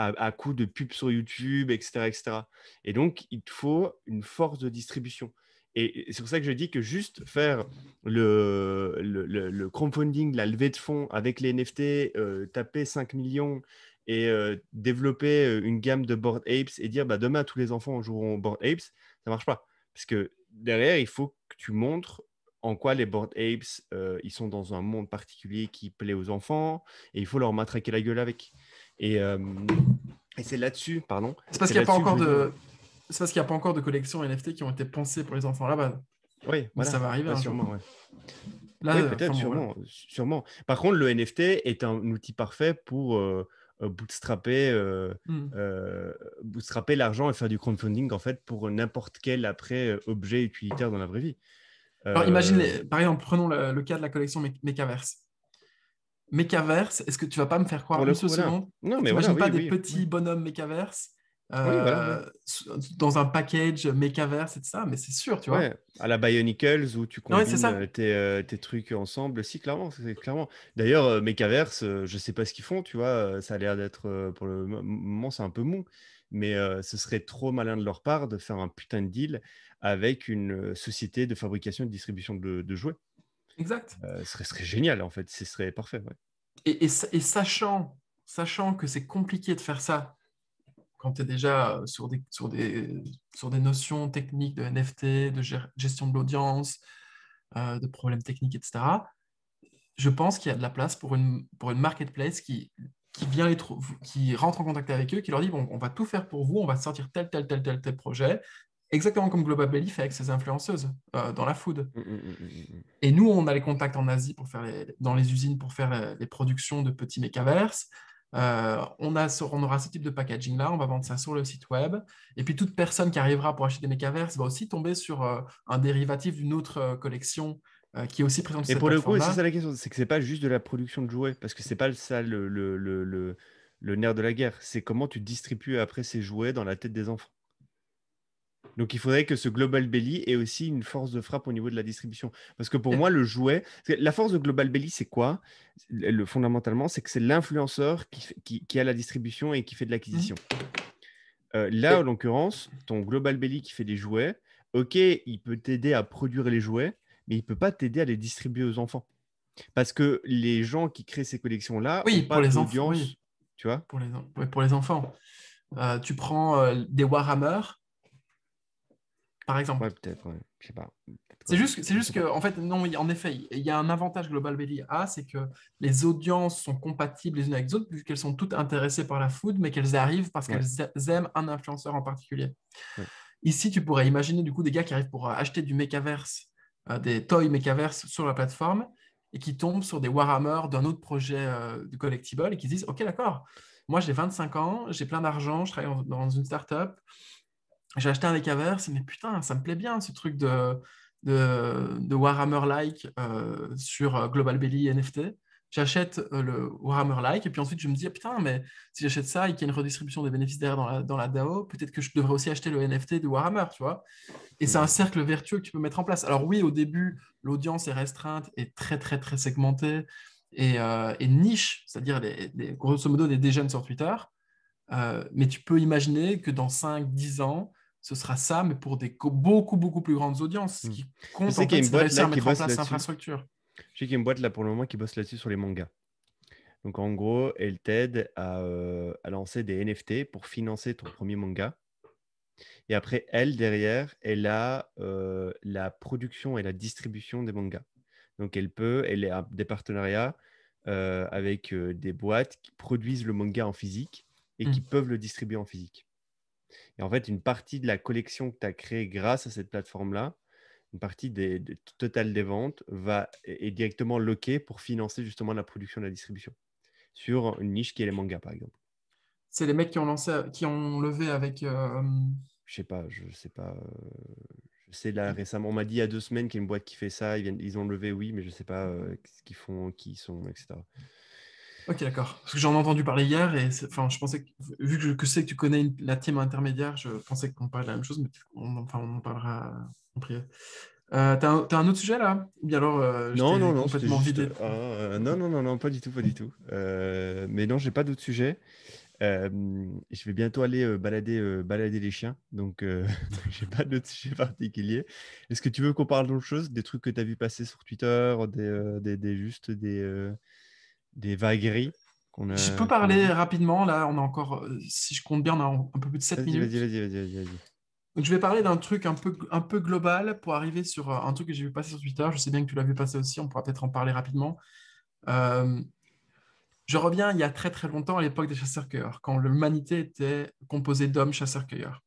à coup de pubs sur YouTube, etc., etc. Et donc, il te faut une force de distribution. Et c'est pour ça que je dis que juste faire le crowdfunding, la levée de fonds avec les NFT, taper 5 millions et développer une gamme de Bored Apes et dire bah, demain, tous les enfants joueront au Bored Apes, ça ne marche pas. Parce que derrière, il faut que tu montres en quoi les Bored Apes, ils sont dans un monde particulier qui plaît aux enfants et il faut leur matraquer la gueule avec. Et, euh, et c'est là-dessus, pardon, C'est parce c'est qu'il n'y a pas là-dessus que je encore veux dire. de... C'est parce qu'il n'y a pas encore de collections NFT qui ont été pensées pour les enfants là-bas. Oui, Mais ça voilà, va arriver ouais, un jour. sûrement, ouais. Là, Oui, enfin peut-être, bon, voilà. sûrement, sûrement. Par contre, le NFT est un outil parfait pour bootstrapper, Hmm. bootstrapper l'argent et faire du crowdfunding en fait pour n'importe quel après objet utilitaire dans la vraie vie. Alors imagine, Euh, par exemple, prenons le cas de la collection Mechaverse. Mechaverse, est-ce que tu vas pas me faire croire pour une le seule coup, voilà. seconde Non, que mais tu voilà, n'imagines pas oui, des oui, oui. petits bonhommes Mechaverse Oui, voilà, ouais. dans un package Mechaverse et tout ça? Mais c'est sûr, tu vois. Ouais, à la Bionicles où tu Non, ouais, c'est combines ça. tes trucs ensemble. Si, clairement, c'est clairement. D'ailleurs, Mechaverse, je sais pas ce qu'ils font, tu vois. Ça a l'air d'être, pour le moment, c'est un peu mou. Mais ce serait trop malin de leur part de faire un putain de deal avec une société de fabrication et de distribution de jouets. Exact. Ce serait génial, en fait. Ce serait parfait, ouais. Et sachant que c'est compliqué de faire ça quand tu es déjà sur des notions techniques de NFT, de gestion de l'audience, de problèmes techniques, etc., je pense qu'il y a de la place pour une marketplace qui vient qui rentre en contact avec eux, qui leur dit, bon, on va tout faire pour vous, on va sortir tel projet, exactement comme Global Belly fait avec ses influenceuses dans la food. Mm, mm, mm, mm, mm. Et nous, on a les contacts en Asie pour faire dans les usines pour faire les productions de petits mécaverses. On aura ce type de packaging-là, on va vendre ça sur le site web. Et puis toute personne qui arrivera pour acheter des mécaverses va aussi tomber sur un dérivatif d'une autre collection qui est aussi présente sur Et cette pour le coup, c'est plateforme-là. ça la question, c'est que c'est pas juste de la production de jouets, parce que c'est pas ça le nerf de la guerre, c'est comment tu distribues après ces jouets dans la tête des enfants. Donc il faudrait que ce Global Belly ait aussi une force de frappe au niveau de la distribution. Parce que pour moi, le jouet, la force de Global Belly, c'est quoi? Fondamentalement, c'est que c'est l'influenceur qui a la distribution et qui fait de l'acquisition. Mhm. Là, en Et- l'occurrence, ton Global Belly qui fait des jouets, ok, il peut t'aider à produire les jouets, mais il peut pas t'aider à les distribuer aux enfants. Parce que les gens qui créent ces collections-là n'ont oui, pas pour les enfants, oui, d'audience, tu vois? ouais, pour les enfants. Tu prends des Warhammer, par exemple. Ouais, peut-être, ouais. Je sais pas. Peut-être, ouais. C'est Je juste sais que, pas. en fait, non, oui, en effet, il y a un avantage Global Belly A, c'est que les audiences sont compatibles les unes avec les autres, vu qu'elles sont toutes intéressées par la food, mais qu'elles arrivent parce Ouais, qu'elles aiment un influenceur en particulier. ouais. Ici, tu pourrais imaginer du coup des gars qui arrivent pour acheter du Mechaverse, des toys Mechaverse sur la plateforme, et qui tombent sur des Warhammer d'un autre projet de collectible, et qui se disent, OK, d'accord, moi j'ai 25 ans, j'ai plein d'argent, je travaille dans une startup, j'ai acheté un Mechaverse, mais putain, ça me plaît bien ce truc de Warhammer-like sur Global Belly NFT. J'achète le Warhammer-like et puis ensuite je me dis, ah, putain, mais si j'achète ça et qu'il y a une redistribution des bénéfices derrière dans la DAO, peut-être que je devrais aussi acheter le NFT de Warhammer, tu vois. Et Mm, c'est un mm, mm. cercle vertueux que tu peux mettre en place. Alors oui, au début, l'audience est restreinte et très segmentée et niche, c'est-à-dire grosso modo des jeunes sur Twitter. Mais tu peux imaginer que dans 5 10 ans, ce sera ça, mais pour des beaucoup plus grandes audiences. Ce Mm. qui Je compte, sais en qu'il y a fait, une c'est de boîte réussir là à qui mettre en bosse place là-dessus. l'infrastructure. Je sais qu'il y a une boîte là pour le moment qui bosse là-dessus sur les mangas. Donc en gros, elle t'aide à lancer des NFT pour financer ton premier manga. Et après, elle, derrière, elle a la production et la distribution des mangas. Donc elle a des partenariats avec des boîtes qui produisent le manga en physique et qui Hmm. peuvent le distribuer en physique. Et en fait, une partie de la collection que tu as créée grâce à cette plateforme-là, une partie totale des ventes est directement loquée pour financer justement la production et la distribution sur une niche qui est les mangas, par exemple. C'est les mecs qui ont lancé, qui ont levé avec. Je sais pas. Je sais là récemment, on m'a dit il y a 2 semaines qu'il y a une boîte qui fait ça. Ils ont levé, oui, mais je sais pas ce qu'ils font, qui ils sont, etc. Ok, d'accord. Parce que j'en ai entendu parler hier et enfin, je pensais que, vu que je sais que tu connais la team intermédiaire, je pensais qu'on parlait de la même chose, mais enfin, on en parlera en privé. T'as un autre sujet là? Ou bien alors je Non, non, t'ai non, c'était complètement juste. vidé. Non, non, non, non, pas du tout, pas du tout. Mais non, j'ai pas d'autres sujets. Je vais bientôt aller balader les chiens, donc j'ai pas de sujet particulier. Est-ce que tu veux qu'on parle d'autre chose, des trucs que tu as vu passer sur Twitter, juste des vagueries Je peux qu'on a parler vues? rapidement, là, on a encore, si je compte bien, on a un peu plus de 7 Vas-y, vas-y, minutes. vas-y, vas-y, vas-y, vas-y. Donc, je vais parler d'un truc un peu global pour arriver sur un truc que j'ai vu passer sur Twitter. Je sais bien que tu l'as vu passer aussi, on pourra peut-être en parler rapidement. Euh, je reviens il y a très très longtemps, à l'époque des chasseurs-cueilleurs, quand l'humanité était composée d'hommes chasseurs-cueilleurs.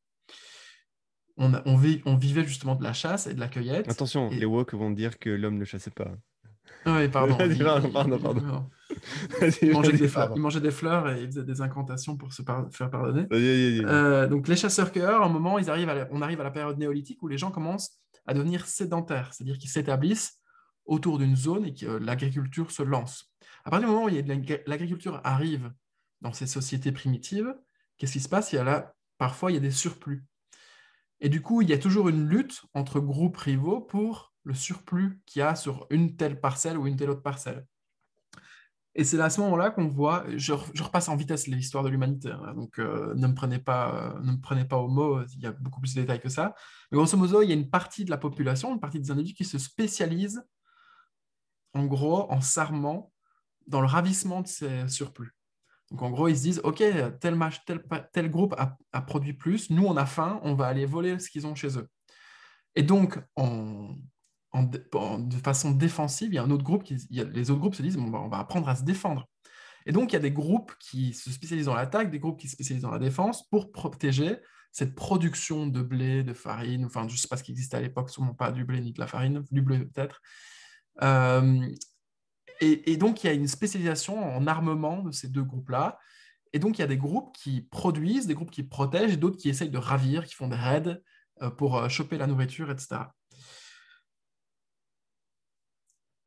On vivait justement de la chasse et de la cueillette. Attention, les Et... woke vont dire que l'homme ne chassait pas. Ah oui, pardon, Vas-y, pardon. il Vas-y, mangeait que des vas-y, fleurs. pardon. Il mangeait des fleurs et il faisait des incantations pour faire pardonner. Vas-y, vas-y, vas-y. Donc les chasseurs-cueilleurs, à un moment, on arrive à la période néolithique où les gens commencent à devenir sédentaires, c'est-à-dire qu'ils s'établissent autour d'une zone et que l'agriculture se lance. À partir du moment où l'agriculture arrive dans ces sociétés primitives, qu'est-ce qui se passe? Parfois, il y a des surplus. Et du coup, il y a toujours une lutte entre groupes rivaux pour le surplus qu'il y a sur une telle parcelle ou une telle autre parcelle. Et c'est à ce moment-là qu'on voit, je repasse en vitesse l'histoire de l'humanité, hein, donc ne me prenez pas au mot, il y a beaucoup plus de détails que ça. Mais grosso modo, il y a une partie de la population, une partie des individus qui se spécialisent, en gros, en s'armant dans le ravissement de ces surplus. Donc en gros, ils se disent, OK, tel groupe a produit plus, nous on a faim, on va aller voler ce qu'ils ont chez eux. Et donc, de façon défensive, il y a un autre groupe les autres groupes se disent, bon, bah, on va apprendre à se défendre. Et donc, il y a des groupes qui se spécialisent dans l'attaque, des groupes qui se spécialisent dans la défense pour protéger cette production de blé, de farine, enfin, je ne sais pas ce qui existait à l'époque, sûrement pas du blé ni de la farine, du blé peut-être. Euh, et donc, il y a une spécialisation en armement de ces deux groupes-là. Et donc, il y a des groupes qui produisent, des groupes qui protègent, et d'autres qui essayent de ravir, qui font des raids pour choper la nourriture, etc.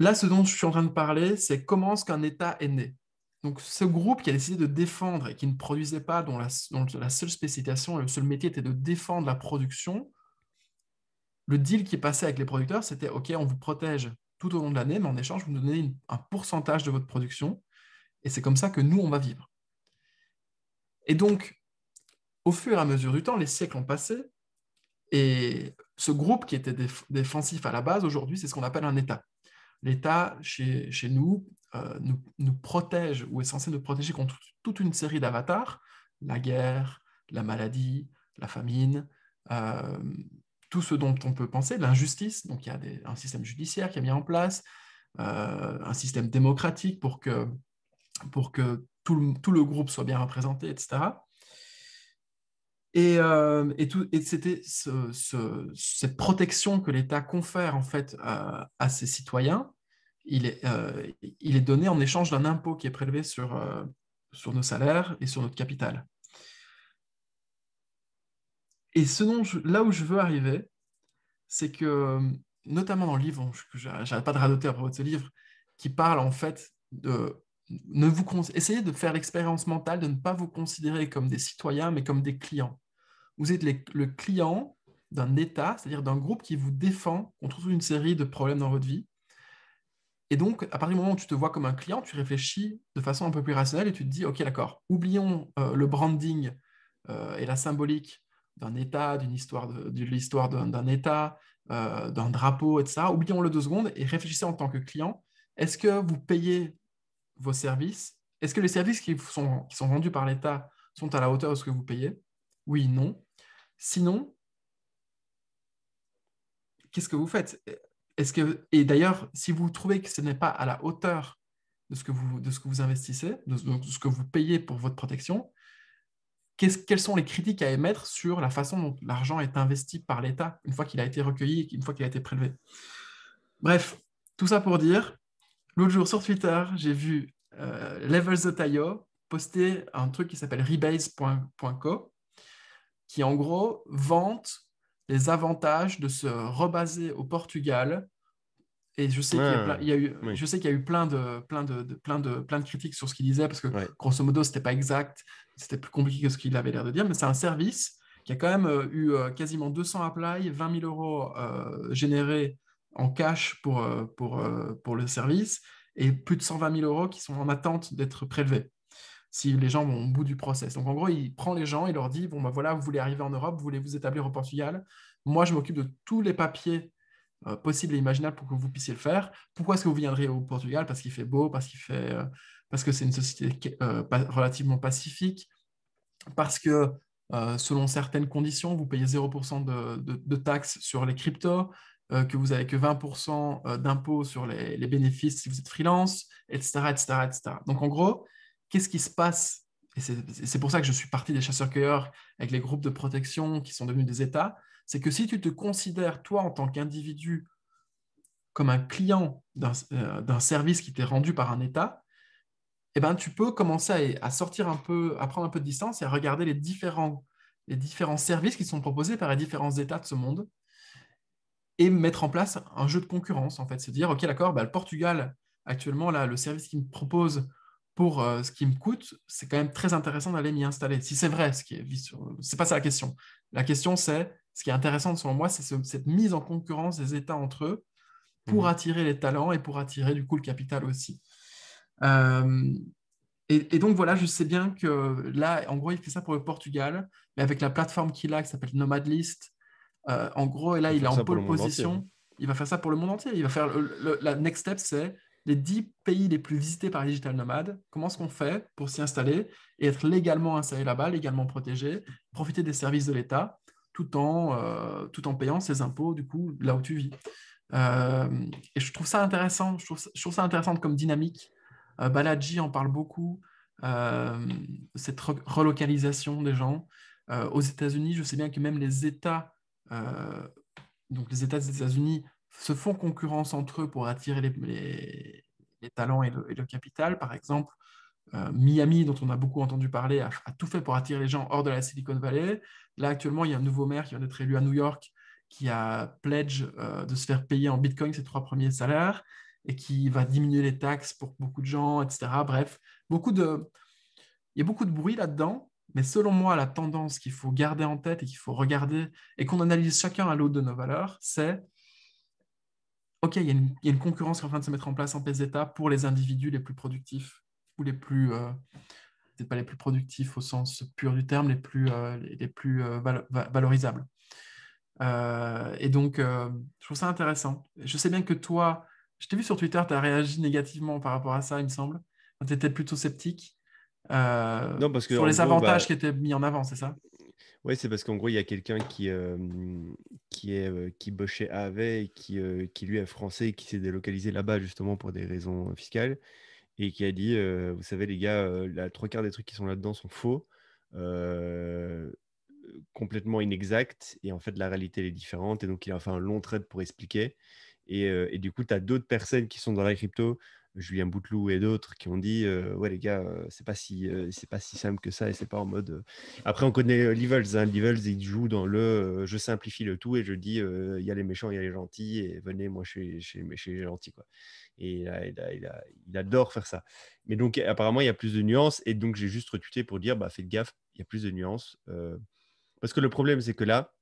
Là, ce dont je suis en train de parler, c'est comment est-ce qu'un État est né. Donc, ce groupe qui a décidé de défendre et qui ne produisait pas, dont la seule spécialisation, le seul métier était de défendre la production, le deal qui est passé avec les producteurs, c'était OK, on vous protège tout au long de l'année, mais en échange, vous nous donnez un pourcentage de votre production, et c'est comme ça que nous, on va vivre. Et donc, au fur et à mesure du temps, les siècles ont passé, et ce groupe qui était défensif à la base, aujourd'hui, c'est ce qu'on appelle un État. L'État, chez nous, nous protège ou est censé nous protéger contre toute une série d'avatars, la guerre, la maladie, la famine, euh, tout ce dont on peut penser, l'injustice. Donc il y a un système judiciaire qui est mis en place, un système démocratique pour que tout le groupe soit bien représenté, etc. Et c'était cette protection que l'État confère en fait à ses citoyens. Il est donné en échange d'un impôt qui est prélevé sur nos salaires et sur notre capital. Et là où je veux arriver, c'est que, notamment dans le livre, que j'arrête pas de radoter à propos de ce livre, qui parle en fait de essayez de faire l'expérience mentale de ne pas vous considérer comme des citoyens, mais comme des clients. Vous êtes le client d'un État, c'est-à-dire d'un groupe qui vous défend contre toute une série de problèmes dans votre vie. Et donc, à partir du moment où tu te vois comme un client, tu réfléchis de façon un peu plus rationnelle et tu te dis, OK, d'accord, oublions le branding et la symbolique d'un État, de l'histoire d'un État, d'un drapeau, etc. Oublions-le 2 secondes et réfléchissez en tant que client. Est-ce que vous payez vos services? Est-ce que les services qui sont vendus par l'État sont à la hauteur de ce que vous payez? Oui, non. Sinon, qu'est-ce que vous faites? Et d'ailleurs, si vous trouvez que ce n'est pas à la hauteur de ce que vous investissez, de ce que vous payez pour votre protection, quelles sont les critiques à émettre sur la façon dont l'argent est investi par l'État une fois qu'il a été recueilli, une fois qu'il a été prélevé? Bref, tout ça pour dire, l'autre jour sur Twitter, j'ai vu Levels.io poster un truc qui s'appelle rebase.co, qui en gros vante les avantages de se rebaser au Portugal. Et je sais qu'il y a Ah, oui, je sais qu'il y a eu plein de critiques sur ce qu'il disait parce que ouais. grosso modo c'était pas exact, c'était plus compliqué que ce qu'il avait l'air de dire, mais c'est un service qui a quand même eu quasiment 200 applies, 20 000 euros générés en cash pour le service et plus de 120 000 euros qui sont en attente d'être prélevés. si les gens vont au bout du process. Donc, en gros, il prend les gens, il leur dit, bon, ben voilà, vous voulez arriver en Europe, vous voulez vous établir au Portugal. Moi, je m'occupe de tous les papiers possibles et imaginables pour que vous puissiez le faire. Pourquoi est-ce que vous viendrez au Portugal? Parce qu'il fait beau, parce que c'est une société relativement pacifique, parce que selon certaines conditions, vous payez 0% de taxes sur les cryptos, que vous avez que 20% d'impôts sur les bénéfices si vous êtes freelance, etc., etc., etc. Donc en gros, qu'est-ce qui se passe? Et c'est pour ça que je suis parti des chasseurs-cueilleurs avec les groupes de protection qui sont devenus des États. C'est que si tu te considères, toi, en tant qu'individu, comme un client d'un service qui t'est rendu par un État, eh ben, tu peux commencer à sortir un peu, à prendre un peu de distance et à regarder les différents services qui sont proposés par les différents États de ce monde et mettre en place un jeu de concurrence, en fait. Se dire, OK, d'accord, bah, le Portugal, actuellement, là, le service qu'il me propose pour ce qui me coûte, c'est quand même très intéressant d'aller m'y installer. Si c'est vrai, c'est pas ça la question. La question, c'est, ce qui est intéressant selon moi, c'est cette mise en concurrence des États entre eux pour Mhm. attirer les talents et pour attirer du coup le capital aussi. Euh, et donc voilà, je sais bien que là, en gros, il fait ça pour le Portugal, mais avec la plateforme qu'il a, qui s'appelle Nomad List, en gros, et Il là, faut il est faire en ça pour pole le monde entier. position. Il va faire ça pour le monde entier. Il va faire la next step, c'est les 10 pays les plus visités par les digital nomades. Comment est-ce qu'on fait pour s'y installer et être légalement installé là-bas, légalement protégé, profiter des services de l'État, tout en payant ses impôts, du coup, là où tu vis. Et je trouve ça intéressant. Je trouve ça intéressant comme dynamique. Balaji en parle beaucoup. euh, cette relocalisation des gens. Aux États-Unis, je sais bien que même les États, euh, donc les États des États-Unis, se font concurrence entre eux pour attirer les talents et le capital. Par exemple, Miami, dont on a beaucoup entendu parler, a tout fait pour attirer les gens hors de la Silicon Valley. Là, actuellement, il y a un nouveau maire qui vient d'être élu à New York qui a pledge de se faire payer en Bitcoin ses 3 premiers salaires et qui va diminuer les taxes pour beaucoup de gens, etc. Bref, il y a beaucoup de bruit là-dedans, mais selon moi, la tendance qu'il faut garder en tête et qu'il faut regarder et qu'on analyse chacun à l'aune de nos valeurs, c'est OK, il y a une concurrence qui est en train de se mettre en place en PZA pour les individus les plus productifs ou peut-être pas les plus productifs au sens pur du terme, les plus valorisables. Et donc, je trouve ça intéressant. Je sais bien que toi, je t'ai vu sur Twitter, tu as réagi négativement par rapport à ça, il me semble. Tu étais plutôt sceptique Non, parce que sur en les gros, avantages bah, qui étaient mis en avant, c'est ça? ouais, c'est parce qu'en gros, il y a quelqu'un qui bosse chez AAV et qui lui est français et qui s'est délocalisé là-bas justement pour des raisons fiscales et qui a dit, vous savez les gars, la trois quarts des trucs qui sont là-dedans sont faux, euh, complètement inexacts et en fait la réalité elle est différente et donc il a fait un long thread pour expliquer et du coup tu as d'autres personnes qui sont dans la crypto, Julien Bouteloup et d'autres qui ont dit ouais les gars c'est pas si simple que ça et c'est pas en mode après on connaît Levels, hein. Levels il joue dans le je simplifie le tout et je dis il y a les méchants il y a les gentils et venez moi chez les gentils quoi et il adore faire ça mais donc apparemment il y a plus de nuances et donc j'ai juste retweeté pour dire bah faites gaffe il y a plus de nuances parce que le problème c'est que là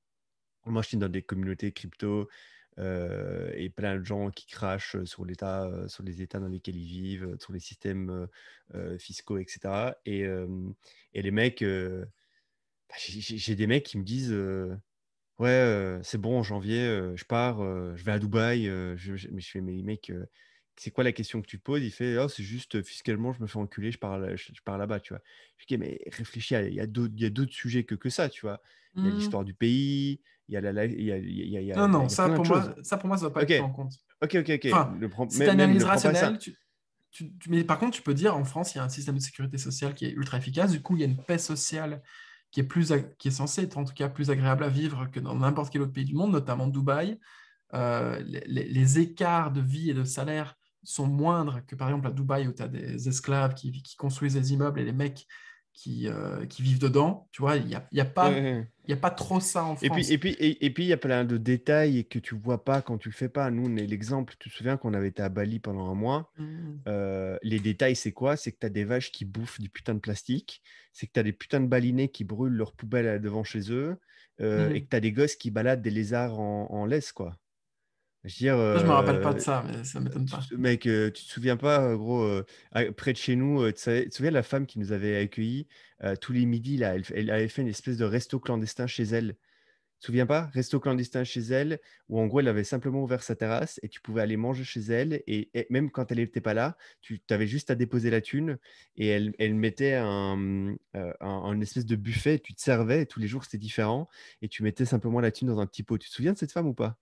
moi, je suis dans des communautés crypto et plein de gens qui crachent sur l'État, sur les États dans lesquels ils vivent, sur les systèmes fiscaux, etc. Et les mecs, bah, j'ai des mecs qui me disent ouais, c'est bon, en janvier, je pars, je vais à Dubaï. Mais je fais, mais mec, c'est quoi la question que tu poses? Il fait, oh, c'est juste fiscalement, je me fais enculer, je pars là-bas, tu vois. Je dis, ok, mais réfléchis, il y a d'autres sujets que ça, tu vois. Il y a Hmm. l'histoire du pays, il y a Non, non, il y a plein de choses. ça pour moi, ça ne doit pas être Ok, pris en compte. ok. Enfin, si tu as une Même analyse ne prends pas rationnelle, ça. mais par contre, tu peux dire en France, il y a un système de sécurité sociale qui est ultra efficace. Du coup, il y a une paix sociale qui est censée être en tout cas plus agréable à vivre que dans n'importe quel autre pays du monde, notamment Dubaï. Les écarts de vie et de salaire sont moindres que par exemple à Dubaï où tu as des esclaves qui construisent des immeubles et les mecs qui vivent dedans. Tu vois, Ouais, ouais, ouais. il y a pas trop ça en Et puis, et France. puis, et puis, il y a plein de détails que tu vois pas quand tu le fais pas. Nous, on est l'exemple. Tu te souviens qu'on avait été à Bali pendant un mois. Hmm. Les détails, c'est quoi? C'est que tu as des vaches qui bouffent du putain de plastique. C'est que tu as des putains de balinés qui brûlent leurs poubelles devant chez eux. Et que Hmm. tu as des gosses qui baladent des lézards en laisse, quoi. Je veux dire, Ça, je me rappelle pas de ça, mais ça m'étonne pas. mec, tu te souviens pas, gros, près de chez nous, tu te souviens de la femme qui nous avait accueillis tous les midis, là, elle avait fait une espèce de resto clandestin chez elle. Tu te souviens pas? Resto clandestin chez elle, où en gros, elle avait simplement ouvert sa terrasse et tu pouvais aller manger chez elle. Et même quand elle n'était pas là, tu avais juste à déposer la thune et elle mettait un espèce de buffet. Tu te servais et tous les jours, c'était différent. Et tu mettais simplement la thune dans un petit pot. Tu te souviens de cette femme ou pas?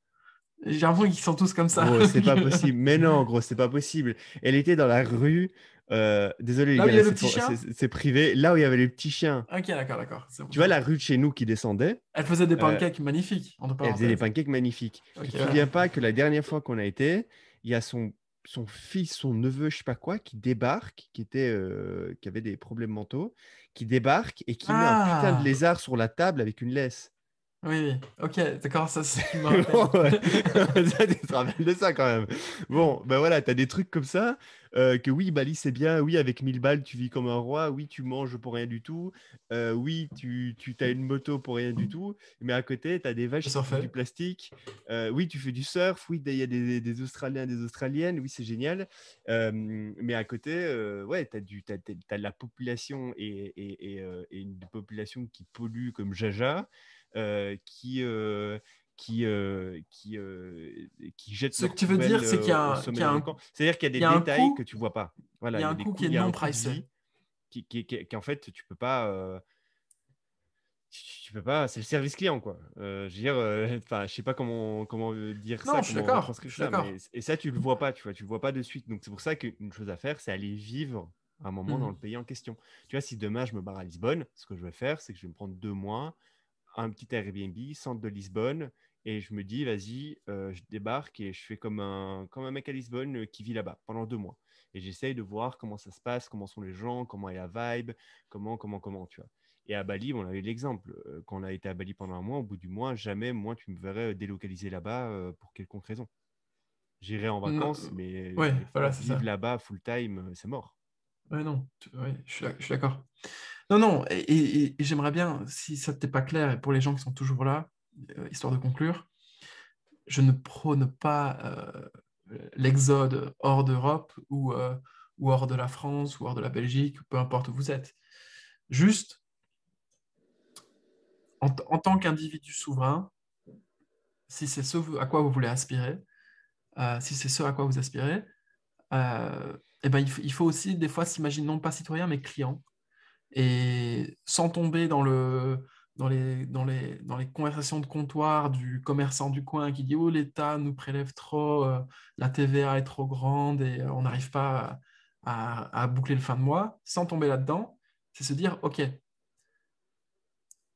J'ai l'impression qu'ils sont tous comme ça. Gros, c'est pas possible. Mais non, gros, c'est pas possible. Elle était dans la rue. Désolé, les Là où gars, il y là, a le petit chien? c'est privé. Là où il y avait les petits chiens. Ok, d'accord, d'accord. C'est bon, Tu je vois vois. la rue de chez nous qui descendait. Elle faisait des euh, pancakes magnifiques, entre Et elle faisait des parenthèses. pancakes magnifiques. Ok, Tu te ouais. souviens pas que la dernière fois qu'on a été, il y a son fils, son neveu, je sais pas quoi, qui débarque, qui avait des problèmes mentaux, qui débarque et qui met un putain de Ah, lézard sur la table avec une laisse. oui, oui. Ok, d'accord, ça, je me Bon, rappelle. ouais. Ça, tu te rappelles de ça quand même. Bon, ben voilà, tu as des trucs comme ça, que oui, Bali c'est bien, oui, avec 1000 balles, tu vis comme un roi, oui, tu manges pour rien du tout, oui, tu as une moto pour rien du tout, mais à côté, tu as des vaches Je qui te bouffent du surfais. plastique, oui, tu fais du surf, oui, il y a des Australiens, des Australiennes, oui, c'est génial, mais à côté, ouais, t'as de la population et une population qui pollue comme Jaja, euh, qui, euh, qui jettent Ce que leurs tu veux dire, poubelles c'est au sommet d'un volcan. C'est-à-dire qu'il y a des il y a un détails que coût, tu vois pas. il Voilà, y a il y a un des coût qui coûts, est il y a non un coût de pricé. vie qui en fait tu peux pas. Tu peux pas. C'est le service client quoi. Je veux dire, enfin, je sais pas comment dire Non, ça, je suis comment d'accord, je retranscrire suis ça, mais d'accord. et ça tu le vois pas, tu vois, tu le vois pas de suite. Donc c'est pour ça qu'une chose à faire, c'est aller vivre un moment dans le Mhm. pays en question. Tu vois, si demain je me barre à Lisbonne, ce que je vais faire, c'est que je vais me prendre 2 mois un petit Airbnb, centre de Lisbonne, et je me dis, vas-y, je débarque et je fais comme un mec à Lisbonne qui vit là-bas pendant 2 mois. Et j'essaye de voir comment ça se passe, comment sont les gens, comment est la vibe, comment, tu vois. Et à Bali, on a eu l'exemple. Quand on a été à Bali pendant un mois, au bout du mois, jamais, moi, tu me verrais délocaliser là-bas pour quelconque raison. J'irai en Non, vacances, mais, ouais, mais voilà, c'est vivre ça. là-bas full time, c'est mort. Ouais, non, ouais, je suis d'accord. Non, non, et j'aimerais bien, si ça t'est pas clair, et pour les gens qui sont toujours là, histoire de conclure, je ne prône pas l'exode hors d'Europe ou hors de la France ou hors de la Belgique, peu importe où vous êtes. Juste, en tant qu'individu souverain, si c'est ce à quoi vous voulez aspirer, si c'est ce à quoi vous aspirez, eh ben, il faut aussi des fois s'imaginer non pas citoyen, mais client. Et sans tomber dans les conversations de comptoir du commerçant du coin qui dit oh, l'État nous prélève trop, la TVA est trop grande et on n'arrive pas à boucler le fin de mois, sans tomber là-dedans, c'est se dire ok,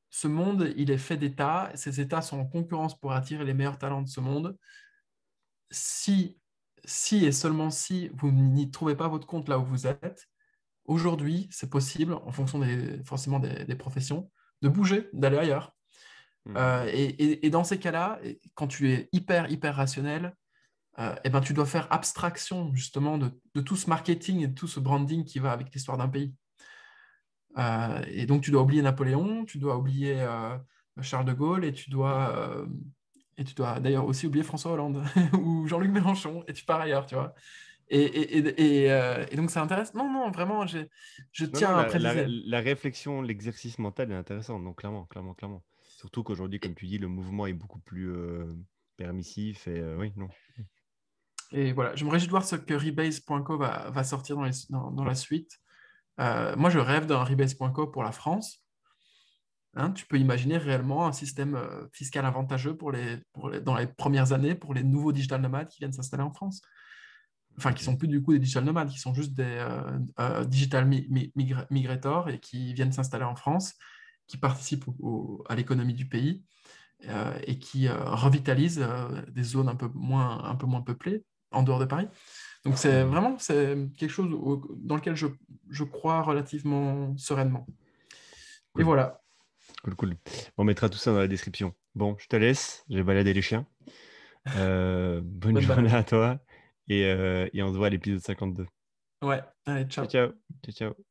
ce monde, il est fait d'États, ces États sont en concurrence pour attirer les meilleurs talents de ce monde. Si, si et seulement si vous n'y trouvez pas votre compte là où vous êtes, aujourd'hui, c'est possible, en fonction forcément des professions, de bouger, d'aller ailleurs. Mhm. Et dans ces cas-là, quand tu es hyper rationnel, eh ben, tu dois faire abstraction justement de tout ce marketing et de tout ce branding qui va avec l'histoire d'un pays. Et donc, tu dois oublier Napoléon, tu dois oublier Charles de Gaulle et tu dois d'ailleurs aussi oublier François Hollande ou Jean-Luc Mélenchon et tu pars ailleurs, tu vois. Et donc, ça intéresse. Non, non, vraiment, je Non, non, tiens à préciser. la réflexion, l'exercice mental est intéressant. Donc, clairement. Surtout qu'aujourd'hui, comme Et, tu dis, le mouvement est beaucoup plus permissif. Et oui, non. et voilà, je me réjouis de voir ce que Rebase.co va sortir dans la suite. Moi, je rêve d'un Rebase.co pour la France. Hein, tu peux imaginer réellement un système fiscal avantageux dans les premières années pour les nouveaux digital nomades qui viennent s'installer en France. Enfin, qui Ok. sont plus du coup des digital nomades, qui sont juste des digital migrators et qui viennent s'installer en France, qui participent à l'économie du pays et qui revitalisent des zones un peu moins peuplées en dehors de Paris. Donc Mhm. c'est quelque chose dans lequel je crois relativement sereinement. Et Cool, voilà, cool. On mettra tout ça dans la description. Bon, je te laisse. Je vais balader les chiens. Bonne bonne journée balade. à toi. Et on se voit à l'épisode 52. Ouais, allez, Ciao, ciao. ciao. Ciao, ciao.